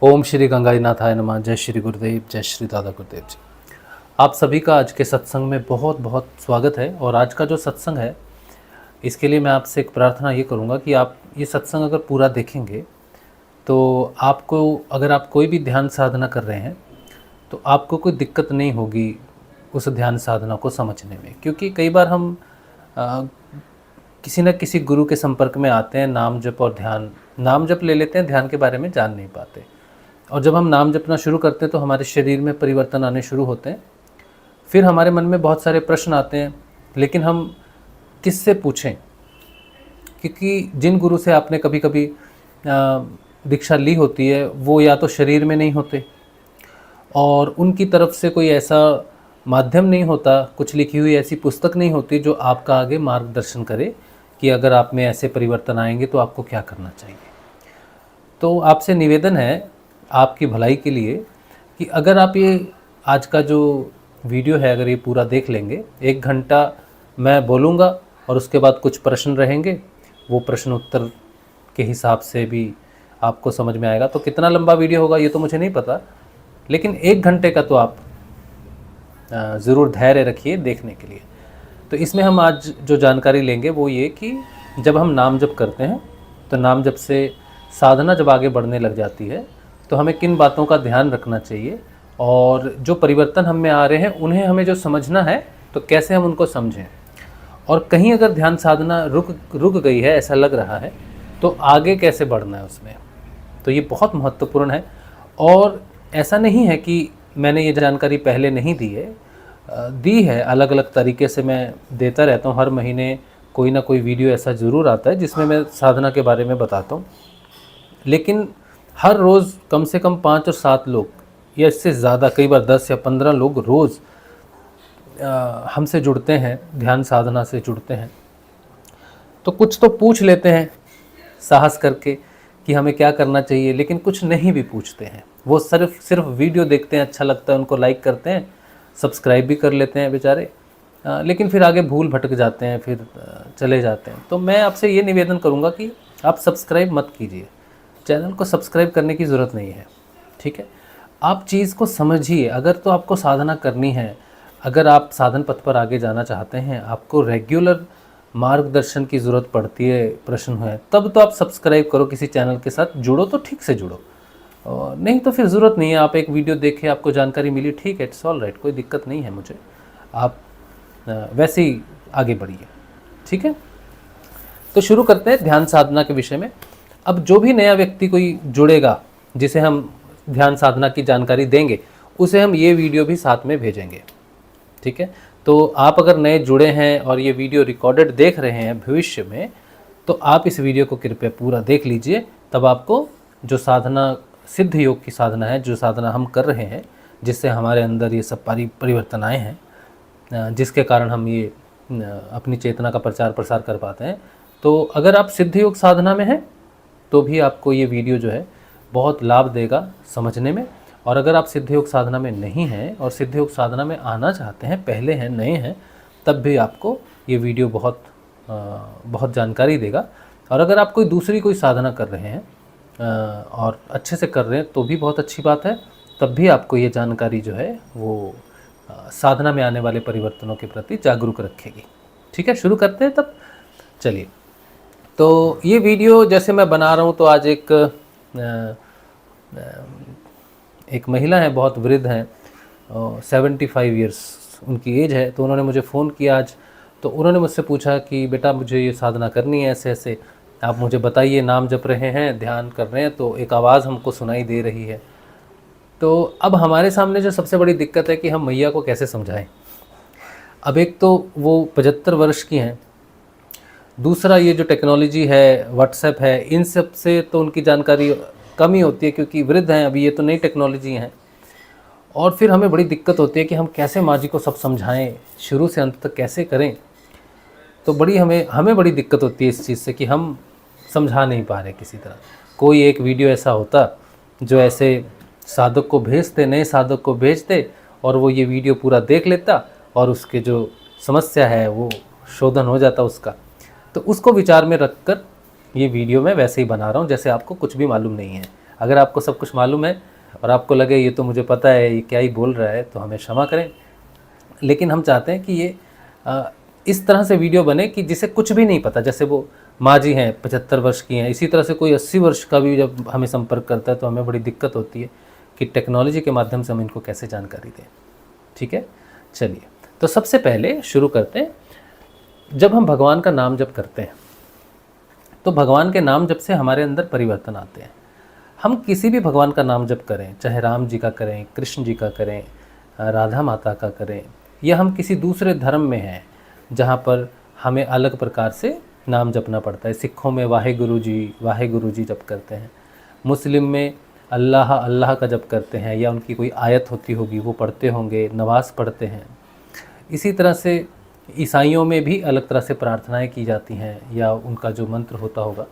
ओम श्री गंगाईनाथाय नमः। जय श्री गुरुदेव, जय श्री दादा गुरुदेव जी। आप सभी का आज के सत्संग में बहुत बहुत स्वागत है। और आज का जो सत्संग है, इसके लिए मैं आपसे एक प्रार्थना ये करूँगा कि आप ये सत्संग अगर पूरा देखेंगे तो आपको, अगर आप कोई भी ध्यान साधना कर रहे हैं तो आपको कोई दिक्कत नहीं होगी उस ध्यान साधना को समझने में। क्योंकि कई बार हम किसी न किसी गुरु के संपर्क में आते हैं, नाम जप और ध्यान, नाम जप ले लेते हैं, ध्यान के बारे में जान नहीं पाते। और जब हम नाम जपना शुरू करते हैं तो हमारे शरीर में परिवर्तन आने शुरू होते हैं। फिर हमारे मन में बहुत सारे प्रश्न आते हैं, लेकिन हम किससे पूछें? क्योंकि जिन गुरु से आपने कभी कभी दीक्षा ली होती है वो या तो शरीर में नहीं होते, और उनकी तरफ से कोई ऐसा माध्यम नहीं होता, कुछ लिखी हुई ऐसी पुस्तक नहीं होती जो आपका आगे मार्गदर्शन करे कि अगर आप में ऐसे परिवर्तन आएंगे तो आपको क्या करना चाहिए। तो आपसे निवेदन है आपकी भलाई के लिए कि अगर आप ये आज का जो वीडियो है अगर ये पूरा देख लेंगे, 1 घंटा मैं बोलूँगा और उसके बाद कुछ प्रश्न रहेंगे, वो प्रश्न उत्तर के हिसाब से भी आपको समझ में आएगा। तो कितना लंबा वीडियो होगा ये तो मुझे नहीं पता, लेकिन 1 घंटे का तो आप ज़रूर धैर्य रखिए देखने के लिए। तो इसमें हम आज जो जानकारी लेंगे वो ये कि जब हम नाम जप करते हैं तो नाम जप से साधना जब आगे बढ़ने लग जाती है तो हमें किन बातों का ध्यान रखना चाहिए, और जो परिवर्तन हम में आ रहे हैं उन्हें हमें जो समझना है तो कैसे हम उनको समझें। और कहीं अगर ध्यान साधना रुक गई है ऐसा लग रहा है तो आगे कैसे बढ़ना है उसमें। तो ये बहुत महत्वपूर्ण है। और ऐसा नहीं है कि मैंने ये जानकारी पहले नहीं दी है, अलग अलग तरीके से मैं देता रहता हूँ। हर महीने कोई ना कोई वीडियो ऐसा ज़रूर आता है जिसमें मैं साधना के बारे में बताता हूँ। लेकिन हर रोज़ कम से कम 5 और 7 लोग या इससे ज़्यादा, कई बार 10 या 15 लोग रोज़ हमसे जुड़ते हैं, ध्यान साधना से जुड़ते हैं। तो कुछ तो पूछ लेते हैं साहस करके कि हमें क्या करना चाहिए, लेकिन कुछ नहीं भी पूछते हैं। वो सिर्फ वीडियो देखते हैं, अच्छा लगता है उनको, लाइक करते हैं, सब्सक्राइब भी कर लेते हैं बेचारे, लेकिन फिर आगे भूल भटक जाते हैं, फिर चले जाते हैं। तो मैं आपसे ये निवेदन करूँगा कि आप सब्सक्राइब मत कीजिए, चैनल को सब्सक्राइब करने की ज़रूरत नहीं है, ठीक है। आप चीज़ को समझिए। अगर तो आपको साधना करनी है, अगर आप साधन पथ पर आगे जाना चाहते हैं, आपको रेगुलर मार्गदर्शन की ज़रूरत पड़ती है, प्रश्न है, तब तो आप सब्सक्राइब करो, किसी चैनल के साथ जुड़ो तो ठीक से जुड़ो, नहीं तो फिर ज़रूरत नहीं है। आप एक वीडियो देखें, आपको जानकारी मिली, ठीक है, इट्स ऑल राइट, कोई दिक्कत नहीं है मुझे, आप वैसे ही आगे बढ़िए, ठीक है। तो शुरू करते हैं ध्यान साधना के विषय में। अब जो भी नया व्यक्ति कोई जुड़ेगा जिसे हम ध्यान साधना की जानकारी देंगे, उसे हम ये वीडियो भी साथ में भेजेंगे, ठीक है। तो आप अगर नए जुड़े हैं और ये वीडियो रिकॉर्डेड देख रहे हैं भविष्य में, तो आप इस वीडियो को कृपया पूरा देख लीजिए। तब आपको जो साधना, सिद्ध योग की साधना है, जो साधना हम कर रहे हैं, जिससे हमारे अंदर ये सब परिवर्तन आए हैं, जिसके कारण हम ये अपनी चेतना का प्रचार प्रसार कर पाते हैं। तो अगर आप सिद्ध योग साधना में हैं तो भी आपको ये वीडियो जो है बहुत लाभ देगा समझने में। और अगर आप सिद्ध योग साधना में नहीं हैं और सिद्ध योग साधना में आना चाहते हैं, पहले हैं, नए हैं, तब भी आपको ये वीडियो बहुत जानकारी देगा। और अगर आप कोई साधना कर रहे हैं और अच्छे से कर रहे हैं तो भी बहुत अच्छी बात है, तब भी आपको ये जानकारी जो है वो साधना में आने वाले परिवर्तनों के प्रति जागरूक रखेगी, ठीक है। शुरू करते हैं तब, चलिए। तो ये वीडियो जैसे मैं बना रहा हूँ, तो आज एक महिला है, बहुत वृद्ध हैं, 75 ईयर्स उनकी एज है। तो उन्होंने मुझे फ़ोन किया आज। तो उन्होंने मुझसे पूछा कि बेटा मुझे ये साधना करनी है, ऐसे ऐसे आप मुझे बताइए। नाम जप रहे हैं, ध्यान कर रहे हैं, तो एक आवाज़ हमको सुनाई दे रही है। तो अब हमारे सामने जो सबसे बड़ी दिक्कत है कि हम मैया को कैसे समझाएं। अब एक तो वो 75 वर्ष की हैं, दूसरा ये जो टेक्नोलॉजी है, व्हाट्सएप है, इन सब से तो उनकी जानकारी कम ही होती है क्योंकि वृद्ध हैं, अभी ये तो नई टेक्नोलॉजी हैं। और फिर हमें बड़ी दिक्कत होती है कि हम कैसे माँ जी को सब समझाएं, शुरू से अंत तक कैसे करें। तो हमें बड़ी दिक्कत होती है इस चीज़ से कि हम समझा नहीं पा रहे किसी तरह। कोई एक वीडियो ऐसा होता जो ऐसे साधक को भेजते, नए साधक को भेजते, और वो ये वीडियो पूरा देख लेता और उसके जो समस्या है वो शोधन हो जाता उसका। तो उसको विचार में रखकर ये वीडियो मैं वैसे ही बना रहा हूँ जैसे आपको कुछ भी मालूम नहीं है। अगर आपको सब कुछ मालूम है और आपको लगे ये तो मुझे पता है, ये क्या ही बोल रहा है, तो हमें क्षमा करें। लेकिन हम चाहते हैं कि ये इस तरह से वीडियो बने कि जिसे कुछ भी नहीं पता, जैसे वो माँ जी हैं 75 वर्ष की हैं, इसी तरह से कोई 80 वर्ष का भी जब हमें संपर्क करता है तो हमें बड़ी दिक्कत होती है कि टेक्नोलॉजी के माध्यम से हम इनको कैसे जानकारी दें। ठीक है, चलिए तो सबसे पहले शुरू करते हैं। जब हम भगवान का नाम जप करते हैं तो भगवान के नाम जप से हमारे अंदर परिवर्तन आते हैं। हम किसी भी भगवान का नाम जप करें, चाहे राम जी का करें, कृष्ण जी का करें, राधा माता का करें, या हम किसी दूसरे धर्म में हैं जहाँ पर हमें अलग प्रकार से नाम जपना पड़ता है। सिखों में वाहे गुरु जी जप करते हैं, मुस्लिम में अल्लाह अल्लाह का जप करते हैं, या उनकी कोई आयत होती होगी वो पढ़ते होंगे, नमाज पढ़ते हैं। इसी तरह से ईसाइयों में भी अलग तरह से प्रार्थनाएं की जाती हैं, या उनका जो मंत्र होता होगा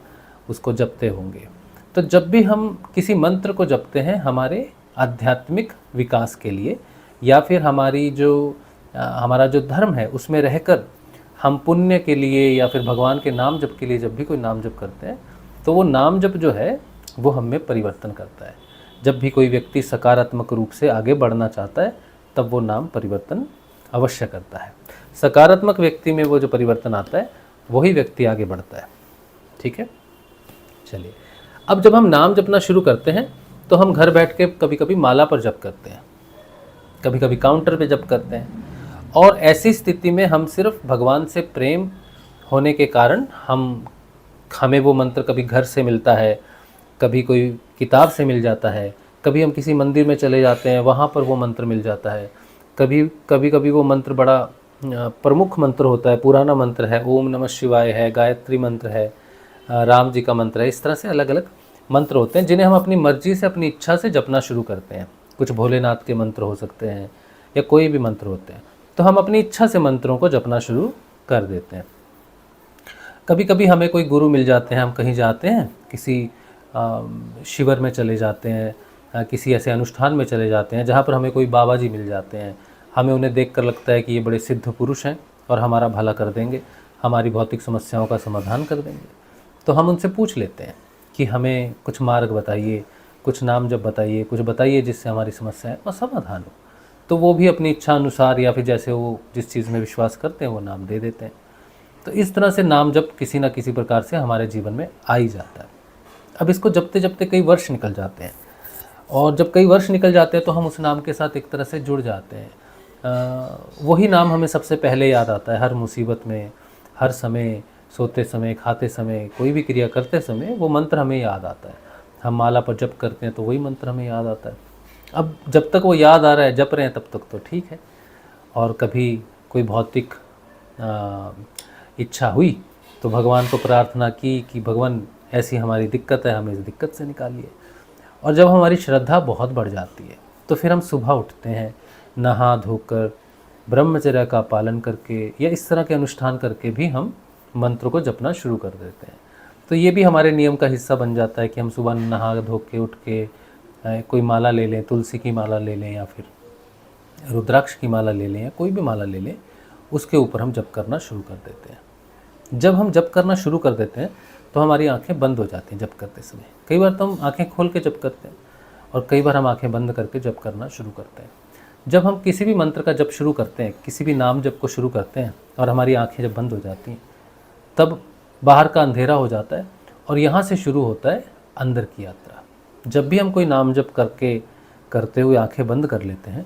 उसको जपते होंगे। तो जब भी हम किसी मंत्र को जपते हैं हमारे आध्यात्मिक विकास के लिए, या फिर हमारा जो धर्म है उसमें रहकर हम पुण्य के लिए या फिर भगवान के नाम जप के लिए जब भी कोई नाम जप करते हैं तो वो नाम जप जो है वो हम में परिवर्तन करता है। जब भी कोई व्यक्ति सकारात्मक रूप से आगे बढ़ना चाहता है तब वो नाम परिवर्तन अवश्य करता है। सकारात्मक व्यक्ति में वो जो परिवर्तन आता है वही व्यक्ति आगे बढ़ता है। ठीक है, चलिए अब जब हम नाम जपना शुरू करते हैं तो हम घर बैठ के कभी कभी माला पर जप करते हैं, कभी कभी काउंटर पे जप करते हैं, और ऐसी स्थिति में हम सिर्फ भगवान से प्रेम होने के कारण हमें वो मंत्र कभी घर से मिलता है, कभी कोई किताब से मिल जाता है, कभी हम किसी मंदिर में चले जाते हैं वहाँ पर वो मंत्र मिल जाता है, कभी वो मंत्र बड़ा प्रमुख मंत्र होता है, पुराना मंत्र है, ओम नमः शिवाय है, गायत्री मंत्र है, राम जी का मंत्र है। इस तरह से अलग अलग मंत्र होते हैं जिन्हें हम अपनी मर्जी से अपनी इच्छा से जपना शुरू करते हैं। कुछ भोलेनाथ के मंत्र हो सकते हैं या कोई भी मंत्र होते हैं, तो हम अपनी इच्छा से मंत्रों को जपना शुरू कर देते हैं। कभी कभी हमें कोई गुरु मिल जाते हैं, हम कहीं जाते हैं, किसी शिविर में चले जाते हैं, किसी ऐसे अनुष्ठान में चले जाते हैं जहाँ पर हमें कोई बाबा जी मिल जाते हैं। हमें उन्हें देखकर लगता है कि ये बड़े सिद्ध पुरुष हैं और हमारा भला कर देंगे, हमारी भौतिक समस्याओं का समाधान कर देंगे। तो हम उनसे पूछ लेते हैं कि हमें कुछ मार्ग बताइए, कुछ नाम जप बताइए, कुछ बताइए जिससे हमारी समस्याएं का समाधान हो। तो वो भी अपनी इच्छा अनुसार या फिर जैसे वो जिस चीज़ में विश्वास करते हैं वो नाम दे देते हैं। तो इस तरह से नाम जप किसी न किसी प्रकार से हमारे जीवन में आ ही जाता है। अब इसको जपते जपते कई वर्ष निकल जाते हैं, और जब कई वर्ष निकल जाते हैं तो हम उस नाम के साथ एक तरह से जुड़ जाते हैं। वही नाम हमें सबसे पहले याद आता है। हर मुसीबत में, हर समय, सोते समय, खाते समय, कोई भी क्रिया करते समय वो मंत्र हमें याद आता है। हम माला पर जप करते हैं तो वही मंत्र हमें याद आता है। अब जब तक वो याद आ रहा है, जप रहे हैं, तब तक तो ठीक है। और कभी कोई भौतिक इच्छा हुई तो भगवान को प्रार्थना की कि भगवान ऐसी हमारी दिक्कत है, हमें इस दिक्कत से निकालिए। और जब हमारी श्रद्धा बहुत बढ़ जाती है तो फिर हम सुबह उठते हैं, नहा धोकर ब्रह्मचर्य का पालन करके या इस तरह के अनुष्ठान करके भी हम मंत्र को जपना शुरू कर देते हैं। तो ये भी हमारे नियम का हिस्सा बन जाता है कि हम सुबह नहा धो के उठ के कोई माला ले लें, तुलसी की माला ले लें या फिर रुद्राक्ष की माला ले लें या कोई भी माला ले लें, उसके ऊपर हम जप करना शुरू कर देते हैं। जब हम जप करना शुरू कर देते हैं तो हमारी आंखें बंद हो जाती हैं जप करते समय। कई बार तो हम आंखें खोल के जप करते हैं और कई बार हम आंखें बंद करके जप करना शुरू करते हैं। जब हम किसी भी मंत्र का जप शुरू करते हैं, किसी भी नाम जप को शुरू करते हैं और हमारी आंखें जब बंद हो जाती हैं, तब बाहर का अंधेरा हो जाता है और यहाँ से शुरू होता है अंदर की यात्रा। जब भी हम कोई नाम जप करते हुए आंखें बंद कर लेते हैं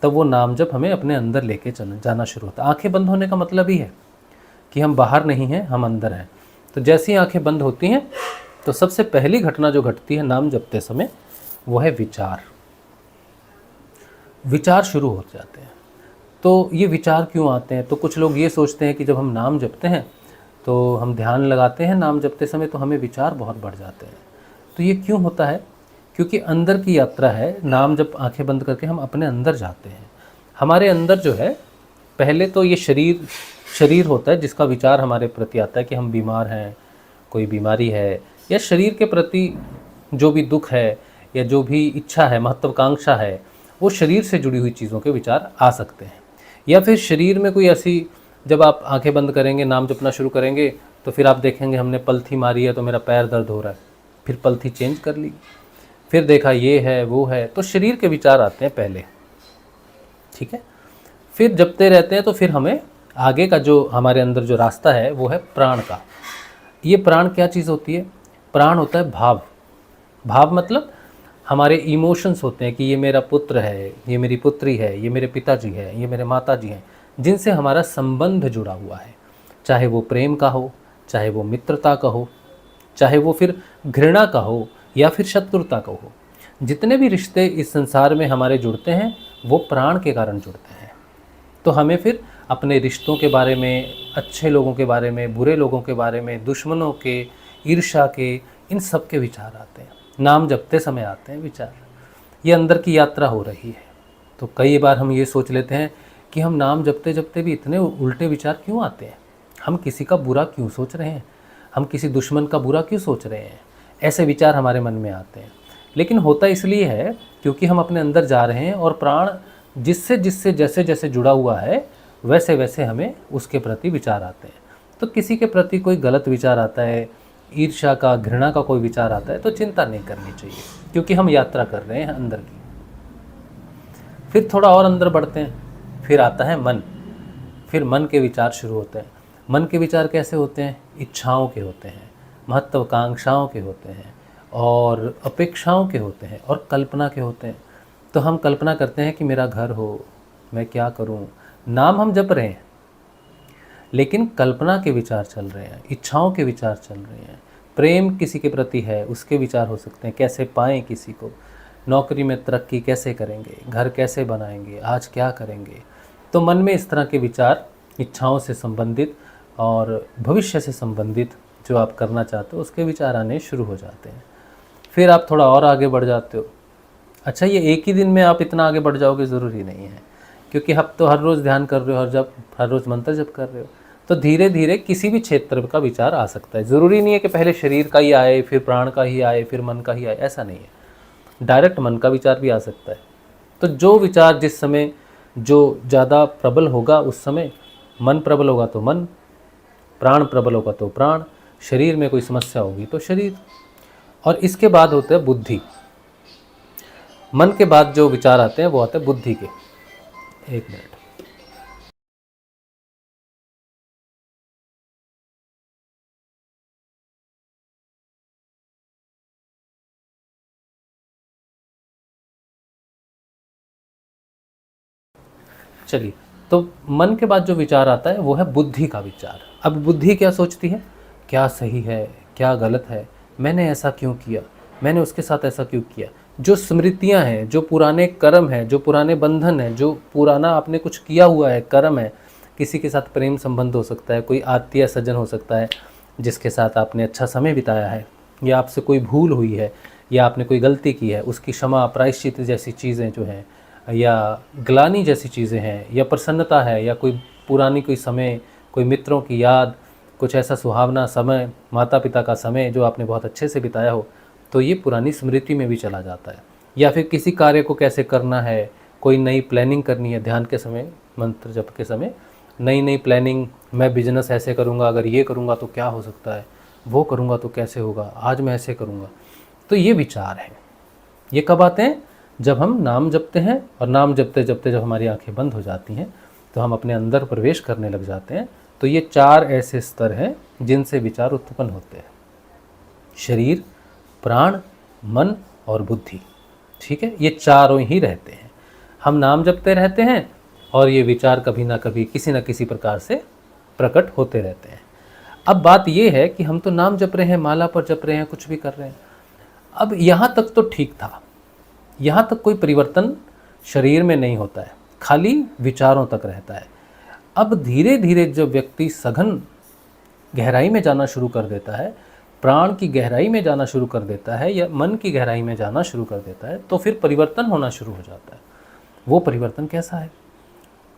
तब वो नाम जप हमें अपने अंदर लेके जाना शुरू होता है। आंखें बंद होने का मतलब ही है कि हम बाहर नहीं हैं, हम अंदर हैं। तो जैसी आंखें बंद होती हैं तो सबसे पहली घटना जो घटती है नाम जपते समय वो है विचार शुरू हो जाते हैं। तो ये विचार क्यों आते हैं? तो कुछ लोग ये सोचते हैं कि जब हम नाम जपते हैं तो हम ध्यान लगाते हैं नाम जपते समय तो हमें विचार बहुत बढ़ जाते हैं। तो ये क्यों होता है? क्योंकि अंदर की यात्रा है। नाम जब आंखें बंद करके हम अपने अंदर जाते हैं। हमारे अंदर जो है, पहले तो ये शरीर होता है जिसका विचार हमारे प्रति आता है कि हम बीमार हैं, कोई बीमारी है, या शरीर के प्रति जो भी दुख है या जो भी इच्छा है, महत्वाकांक्षा है, वो शरीर से जुड़ी हुई चीज़ों के विचार आ सकते हैं। या फिर शरीर में कोई ऐसी, जब आप आंखें बंद करेंगे, नाम जपना शुरू करेंगे तो फिर आप देखेंगे हमने पलथी मारी है तो मेरा पैर दर्द हो रहा है, फिर पलथी चेंज कर ली। फिर देखा ये है वो है, तो शरीर के विचार आते हैं पहले, ठीक है। फिर जपते रहते हैं तो फिर हमें आगे का जो हमारे अंदर जो रास्ता है वो है प्राण का। ये प्राण क्या चीज़ होती है? प्राण होता है भाव। भाव मतलब हमारे इमोशंस होते हैं कि ये मेरा पुत्र है, ये मेरी पुत्री है, ये मेरे पिताजी है, ये मेरे माताजी हैं, जिनसे हमारा संबंध जुड़ा हुआ है। चाहे वो प्रेम का हो, चाहे वो मित्रता का हो, चाहे वो फिर घृणा का हो या फिर शत्रुता का हो। जितने भी रिश्ते इस संसार में हमारे जुड़ते हैं वो प्राण के कारण जुड़ते हैं। तो हमें फिर अपने रिश्तों के बारे में, अच्छे लोगों के बारे में, बुरे लोगों के बारे में, दुश्मनों के, ईर्ष्या के, इन सब के विचार आते हैं। नाम जपते समय आते हैं विचार। ये अंदर की यात्रा हो रही है। तो कई बार हम ये सोच लेते हैं कि हम नाम जपते जपते भी इतने उल्टे विचार क्यों आते हैं, हम किसी का बुरा क्यों सोच रहे हैं, हम किसी दुश्मन का बुरा क्यों सोच रहे हैं, ऐसे विचार हमारे मन में आते हैं। लेकिन होता इसलिए है क्योंकि हम अपने अंदर जा रहे हैं और प्राण जिससे जिससे जैसे जैसे जुड़ा हुआ है वैसे वैसे हमें उसके प्रति विचार आते हैं। तो किसी के प्रति कोई गलत विचार आता है, ईर्ष्या का, घृणा का कोई विचार आता है, तो चिंता नहीं करनी चाहिए, क्योंकि हम यात्रा कर रहे हैं अंदर की। फिर थोड़ा और अंदर बढ़ते हैं, फिर आता है मन। फिर मन के विचार शुरू होते हैं। मन के विचार कैसे होते हैं? इच्छाओं के होते हैं, महत्वाकांक्षाओं के होते हैं, और अपेक्षाओं के होते हैं, और कल्पना के होते हैं। तो हम कल्पना करते हैं कि मेरा घर हो, मैं क्या करूं। नाम हम जप रहे हैं लेकिन कल्पना के विचार चल रहे हैं, इच्छाओं के विचार चल रहे हैं। प्रेम किसी के प्रति है, उसके विचार हो सकते हैं, कैसे पाएं किसी को, नौकरी में तरक्की कैसे करेंगे, घर कैसे बनाएंगे, आज क्या करेंगे। तो मन में इस तरह के विचार, इच्छाओं से संबंधित और भविष्य से संबंधित जो आप करना चाहते हो उसके विचार आने शुरू हो जाते हैं। फिर आप थोड़ा और आगे बढ़ जाते हो। अच्छा, ये एक ही दिन में आप इतना आगे बढ़ जाओगे ज़रूरी नहीं है, क्योंकि आप तो हर रोज़ ध्यान कर रहे हो, हर रोज़ मंत्र जप कर रहे हो, तो धीरे धीरे किसी भी क्षेत्र का विचार आ सकता है। ज़रूरी नहीं है कि पहले शरीर का ही आए, फिर प्राण का ही आए, फिर मन का ही आए, ऐसा नहीं है। डायरेक्ट मन का विचार भी आ सकता है। तो जो विचार जिस समय जो ज़्यादा प्रबल होगा उस समय, मन प्रबल होगा तो मन, प्राण प्रबल होगा तो प्राण, शरीर में कोई समस्या होगी तो शरीर। और इसके बाद होता है बुद्धि। मन के बाद जो विचार आते हैं वो आते हैं बुद्धि के। एक मिनट। चलिए, तो मन के बाद जो विचार आता है वो है बुद्धि का विचार। अब बुद्धि क्या सोचती है, क्या सही है, क्या गलत है, मैंने ऐसा क्यों किया, मैंने उसके साथ ऐसा क्यों किया। जो स्मृतियां हैं, जो पुराने कर्म हैं, जो पुराने बंधन हैं, जो पुराना आपने कुछ किया हुआ है, कर्म है, किसी के साथ प्रेम संबंध हो सकता है, कोई आत्मीय सज्जन हो सकता है जिसके साथ आपने अच्छा समय बिताया है, या आपसे कोई भूल हुई है, या आपने कोई गलती की है, उसकी क्षमा, प्रायश्चित जैसी चीज़ें जो हैं, या ग्लानि जैसी चीज़ें हैं, या प्रसन्नता है, या कोई पुरानी कोई समय, कोई मित्रों की याद, कुछ ऐसा सुहावना समय, माता पिता का समय जो आपने बहुत अच्छे से बिताया हो, तो ये पुरानी स्मृति में भी चला जाता है। या फिर किसी कार्य को कैसे करना है, कोई नई प्लानिंग करनी है ध्यान के समय, मंत्र जप के समय, नई प्लानिंग, मैं बिजनेस ऐसे करूँगा, अगर ये करूँगा तो क्या हो सकता है, वो करूँगा तो कैसे होगा, आज मैं ऐसे करूँगा। तो ये विचार है। ये कब आते हैं? जब हम नाम जपते हैं, और नाम जपते जपते जब हमारी आंखें बंद हो जाती हैं तो हम अपने अंदर प्रवेश करने लग जाते हैं। तो ये 4 ऐसे स्तर हैं जिनसे विचार उत्पन्न होते हैं: शरीर, प्राण, मन और बुद्धि। ठीक है, ये चारों ही रहते हैं। हम नाम जपते रहते हैं और ये विचार कभी ना कभी किसी न किसी प्रकार से प्रकट होते रहते हैं। अब बात ये है कि हम तो नाम जप रहे हैं, माला पर जप रहे हैं, कुछ भी कर रहे हैं। अब यहाँ तक तो ठीक था, यहाँ तक कोई परिवर्तन शरीर में नहीं होता है, खाली विचारों तक रहता है। अब धीरे धीरे जब व्यक्ति सघन गहराई में जाना शुरू कर देता है, प्राण की गहराई में जाना शुरू कर देता है, या मन की गहराई में जाना शुरू कर देता है, तो फिर परिवर्तन होना शुरू हो जाता है। वो परिवर्तन कैसा है?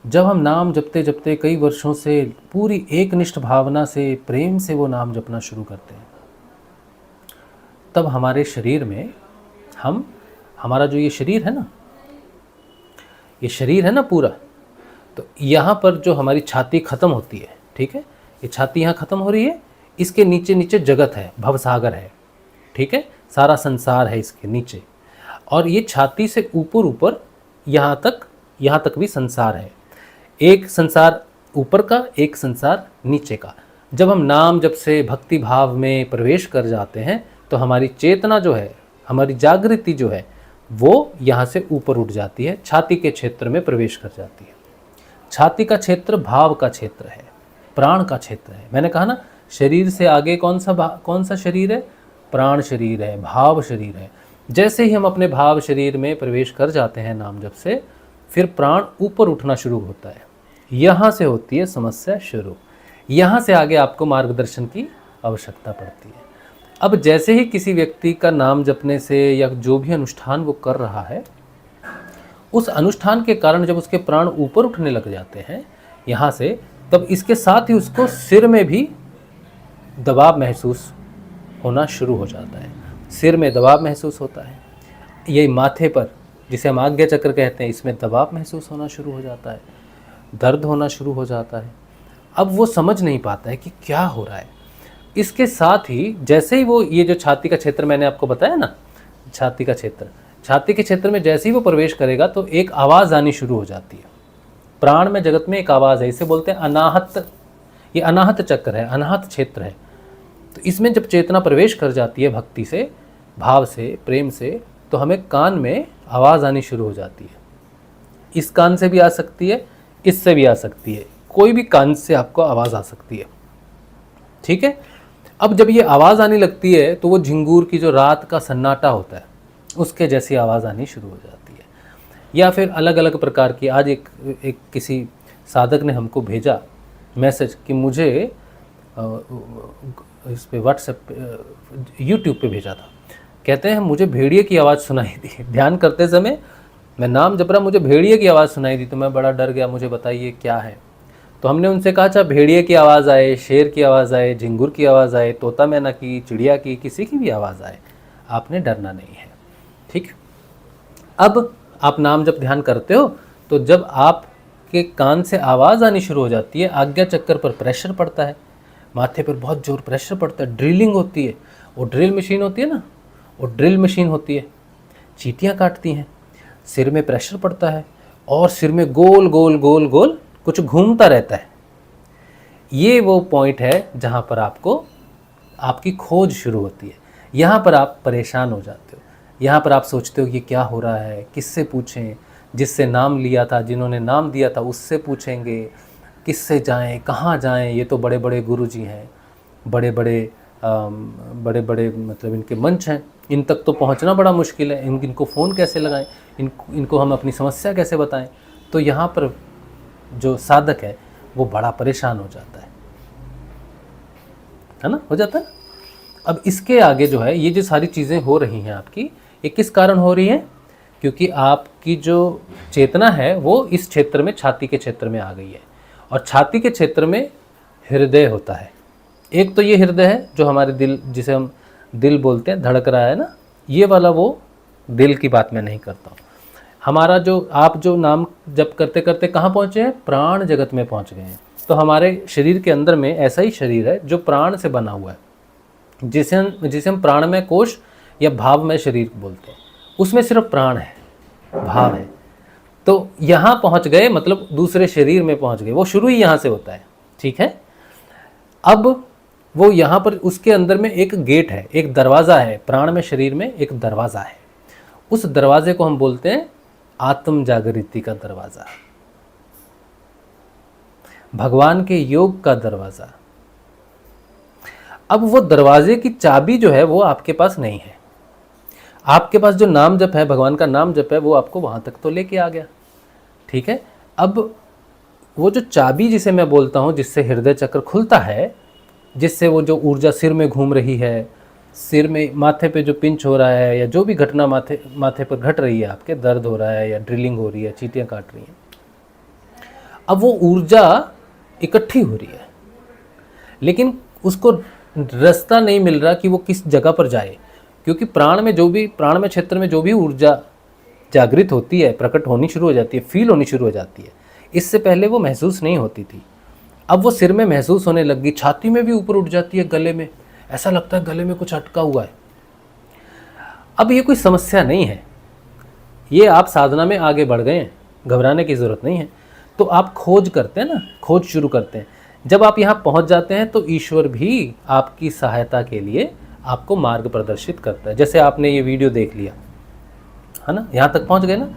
जब हम नाम जपते जपते कई वर्षों से पूरी एकनिष्ठ भावना से, प्रेम से वो नाम जपना शुरू करते हैं, तब हमारे शरीर में हमारा जो ये शरीर है ना, ये शरीर है ना पूरा, तो यहाँ पर जो हमारी छाती ख़त्म होती है, ठीक है, ये छाती यहाँ ख़त्म हो रही है, इसके नीचे नीचे जगत है, भवसागर है, ठीक है, सारा संसार है इसके नीचे। और ये छाती से ऊपर ऊपर यहाँ तक भी संसार है। एक संसार ऊपर का, एक संसार नीचे का। जब हम नाम जब से भक्ति भाव में प्रवेश कर जाते हैं तो हमारी चेतना जो है, हमारी जागृति जो है, वो यहाँ से ऊपर उठ जाती है, छाती के क्षेत्र में प्रवेश कर जाती है। छाती का क्षेत्र भाव का क्षेत्र है, प्राण का क्षेत्र है। मैंने कहा ना, शरीर से आगे कौन सा शरीर है? प्राण शरीर है, भाव शरीर है। जैसे ही हम अपने भाव शरीर में प्रवेश कर जाते हैं नाम जप से, फिर प्राण ऊपर उठना शुरू होता है। यहाँ से होती है समस्या शुरू। यहाँ से आगे आपको मार्गदर्शन की आवश्यकता पड़ती है। अब जैसे ही किसी व्यक्ति का नाम जपने से या जो भी अनुष्ठान वो कर रहा है, उस अनुष्ठान के कारण जब उसके प्राण ऊपर उठने लग जाते हैं यहाँ से, तब इसके साथ ही उसको सिर में भी दबाव महसूस होना शुरू हो जाता है। सिर में दबाव महसूस होता है। ये माथे पर, जिसे हम आज्ञा चक्र कहते हैं, इसमें दबाव महसूस होना शुरू हो जाता है, दर्द होना शुरू हो जाता है। अब वो समझ नहीं पाता है कि क्या हो रहा है। इसके साथ ही जैसे ही वो, ये जो छाती का क्षेत्र मैंने आपको बताया ना, छाती का क्षेत्र, छाती के क्षेत्र में जैसे ही वो प्रवेश करेगा तो एक आवाज़ आनी शुरू हो जाती है। प्राण में, जगत में एक आवाज़ है, इसे बोलते हैं अनाहत। ये अनाहत चक्र है, अनाहत क्षेत्र है। तो इसमें जब चेतना प्रवेश कर जाती है भक्ति से, भाव से, प्रेम से, तो हमें कान में आवाज़ आनी शुरू हो जाती है। इस कान से भी आ सकती है, इससे भी आ सकती है, कोई भी कान से आपको आवाज़ आ सकती है। ठीक है। अब जब ये आवाज़ आने लगती है तो वो झिंगूर की जो रात का सन्नाटा होता है उसके जैसी आवाज़ आनी शुरू हो जाती है। या फिर अलग अलग प्रकार की, आज एक किसी साधक ने हमको भेजा मैसेज कि मुझे इस पे व्हाट्सएप यूट्यूब पे भेजा था। कहते हैं मुझे भेड़िए की आवाज़ सुनाई दी ध्यान करते समय, मैं नाम जप रहा, मुझे भेड़िए की आवाज़ सुनाई दी, तो मैं बड़ा डर गया, मुझे बताइए क्या है। तो हमने उनसे कहा, अच्छा भेड़िए की आवाज़ आए, शेर की आवाज़ आए, झिंगुर की आवाज़ आए, तोता मैना की, चिड़िया की, किसी की भी आवाज़ आए, आपने डरना नहीं है। ठीक। अब आप नाम जब ध्यान करते हो तो जब आपके कान से आवाज़ आनी शुरू हो जाती है, आज्ञा चक्कर पर प्रेशर पड़ता है, माथे पर बहुत जोर प्रेशर पड़ता है, ड्रिलिंग होती है, वो ड्रिल मशीन होती है ना, वो ड्रिल मशीन होती है, चींटियाँ काटती हैं, सिर में प्रेशर पड़ता है और सिर में गोल गोल गोल गोल कुछ घूमता रहता है। ये वो पॉइंट है जहाँ पर आपकी खोज शुरू होती है। यहाँ पर आप परेशान हो जाते हो, यहाँ पर आप सोचते हो कि क्या हो रहा है, किससे पूछें, जिससे नाम लिया था, जिन्होंने नाम दिया था उससे पूछेंगे, किससे जाएं, कहाँ जाएं, ये तो बड़े बड़े गुरुजी हैं, बड़े बड़े मतलब इनके मंच हैं, इन तक तो पहुंचना बड़ा मुश्किल है, इनको फ़ोन कैसे लगाएं, इनको हम अपनी समस्या कैसे बताएं। तो यहाँ पर जो साधक है वो बड़ा परेशान हो जाता है ना, हो जाता है। अब इसके आगे जो है, ये जो सारी चीज़ें हो रही हैं आपकी, ये किस कारण हो रही हैं? क्योंकि आपकी जो चेतना है वो इस क्षेत्र में, छाती के क्षेत्र में आ गई है। और छाती के क्षेत्र में हृदय होता है। एक तो ये हृदय है जो हमारे दिल, जिसे हम दिल बोलते हैं, धड़क रहा है ना, ये वाला वो दिल की बात मैं नहीं करता हूँ। हमारा जो, आप जो नाम जप करते करते कहाँ पहुँचे हैं? प्राण जगत में पहुँच गए हैं। तो हमारे शरीर के अंदर में ऐसा ही शरीर है जो प्राण से बना हुआ है, जिसे हम प्राणमय कोश या भावमय शरीर बोलते हैं। उसमें सिर्फ प्राण है, भाव है। तो यहाँ पहुँच गए, मतलब दूसरे शरीर में पहुँच गए। वो शुरू ही यहाँ से होता है। ठीक है। अब वो यहाँ पर, उसके अंदर में एक गेट है, एक दरवाज़ा है, प्राण में शरीर में एक दरवाज़ा है। उस दरवाजे को हम बोलते हैं आत्म जागृति का दरवाज़ा, भगवान के योग का दरवाज़ा। अब वो दरवाजे की चाबी जो है वो आपके पास नहीं है। आपके पास जो नाम जप है, भगवान का नाम जप है, वो आपको वहाँ तक तो लेके आ गया। ठीक है। अब वो जो चाबी जिसे मैं बोलता हूँ, जिससे हृदय चक्र खुलता है, जिससे वो जो ऊर्जा सिर में घूम रही है, सिर में, माथे पे जो पिंच हो रहा है, या जो भी घटना माथे पर घट रही है, आपके दर्द हो रहा है या ड्रिलिंग हो रही है, चींटियाँ काट रही हैं, अब वो ऊर्जा इकट्ठी हो रही है, लेकिन उसको रास्ता नहीं मिल रहा कि वो किस जगह पर जाए। क्योंकि प्राण में क्षेत्र में जो भी ऊर्जा जागृत होती है, प्रकट होनी शुरू हो जाती है, फील होनी शुरू हो जाती है, इससे पहले वो महसूस नहीं होती थी। अब वो सिर में महसूस होने लग गई, छाती में भी ऊपर उठ जाती है, गले में ऐसा लगता है गले में कुछ अटका हुआ है। अब ये कोई समस्या नहीं है, ये आप साधना में आगे बढ़ गए हैं, घबराने की ज़रूरत नहीं है। तो आप खोज करते हैं ना, खोज शुरू करते हैं। जब आप यहाँ पहुँच जाते हैं तो ईश्वर भी आपकी सहायता के लिए आपको मार्ग प्रदर्शित करता है। जैसे आपने ये वीडियो देख लिया है ना, यहाँ तक पहुँच गए ना,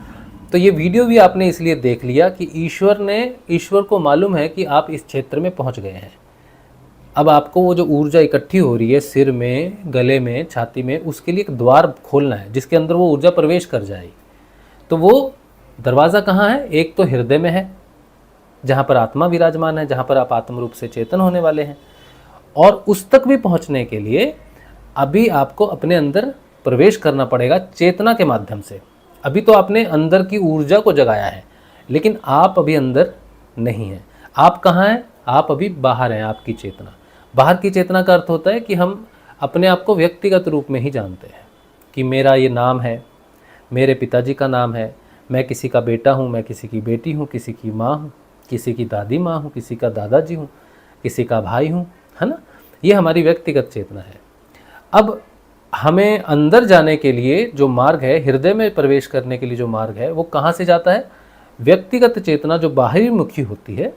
तो ये वीडियो भी आपने इसलिए देख लिया कि ईश्वर को मालूम है कि आप इस क्षेत्र में पहुँच गए हैं। अब आपको वो जो ऊर्जा इकट्ठी हो रही है सिर में, गले में, छाती में, उसके लिए एक द्वार खोलना है जिसके अंदर वो ऊर्जा प्रवेश कर जाए। तो वो दरवाज़ा कहाँ है? एक तो हृदय में है जहाँ पर आत्मा विराजमान है, जहाँ पर आप आत्म रूप से चेतन होने वाले हैं। और उस तक भी पहुँचने के लिए अभी आपको अपने अंदर प्रवेश करना पड़ेगा चेतना के माध्यम से। अभी तो आपने अंदर की ऊर्जा को जगाया है, लेकिन आप अभी अंदर नहीं हैं। आप कहाँ हैं? आप अभी बाहर हैं। आपकी चेतना, बाहर की चेतना का अर्थ होता है कि हम अपने आप को व्यक्तिगत रूप में ही जानते हैं कि मेरा ये नाम है, मेरे पिताजी का नाम है, मैं किसी का बेटा हूँ, मैं किसी की बेटी हूँ, किसी की माँ हूँ, किसी की दादी माँ हूँ, किसी का दादाजी हूँ, किसी का भाई हूँ, है ना। ये हमारी व्यक्तिगत चेतना है। अब हमें अंदर जाने के लिए जो मार्ग है, हृदय में प्रवेश करने के लिए जो मार्ग है, वो कहाँ से जाता है? व्यक्तिगत चेतना जो बाहरी मुखी होती है,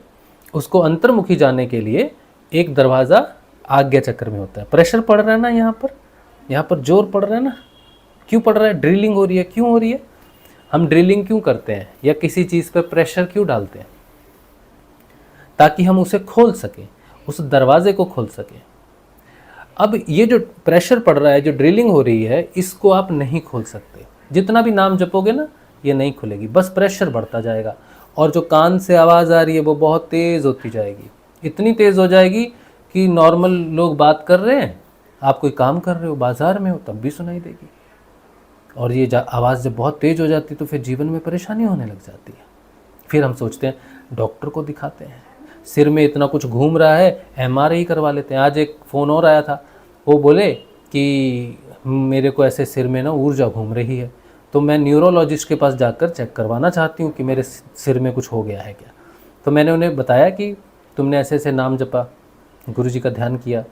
उसको अंतर्मुखी जाने के लिए एक दरवाज़ा आज्ञा चक्र में होता है। प्रेशर पड़ रहा है ना यहाँ पर जोर पड़ रहा है ना। क्यों पड़ रहा है? ड्रिलिंग हो रही है। क्यों हो रही है? हम ड्रिलिंग क्यों करते हैं या किसी चीज़ पर प्रेशर क्यों डालते हैं? ताकि हम उसे खोल सकें, उस दरवाजे को खोल सकें। अब ये जो प्रेशर पड़ रहा है, जो ड्रिलिंग हो रही है, इसको आप नहीं खोल सकते। जितना भी नाम जपोगे ना, ये नहीं खुलेगी, बस प्रेशर बढ़ता जाएगा। और जो कान से आवाज़ आ रही है वो बहुत तेज़ होती जाएगी, इतनी तेज़ हो जाएगी कि नॉर्मल लोग बात कर रहे हैं, आप कोई काम कर रहे हो, बाज़ार में हो, तब भी सुनाई देगी। और ये आवाज़ जब बहुत तेज़ हो जाती है तो फिर जीवन में परेशानी होने लग जाती है। फिर हम सोचते हैं डॉक्टर को दिखाते हैं, सिर में इतना कुछ घूम रहा है, MRI करवा लेते हैं। आज एक फ़ोन और आया था, वो बोले कि मेरे को ऐसे सिर में ना ऊर्जा घूम रही है, तो मैं न्यूरोलॉजिस्ट के पास जाकर चेक करवाना चाहती हूँ कि मेरे सिर में कुछ हो गया है क्या। तो मैंने उन्हें बताया कि तुमने ऐसे ऐसे नाम जपा, गुरुजी का ध्यान किया,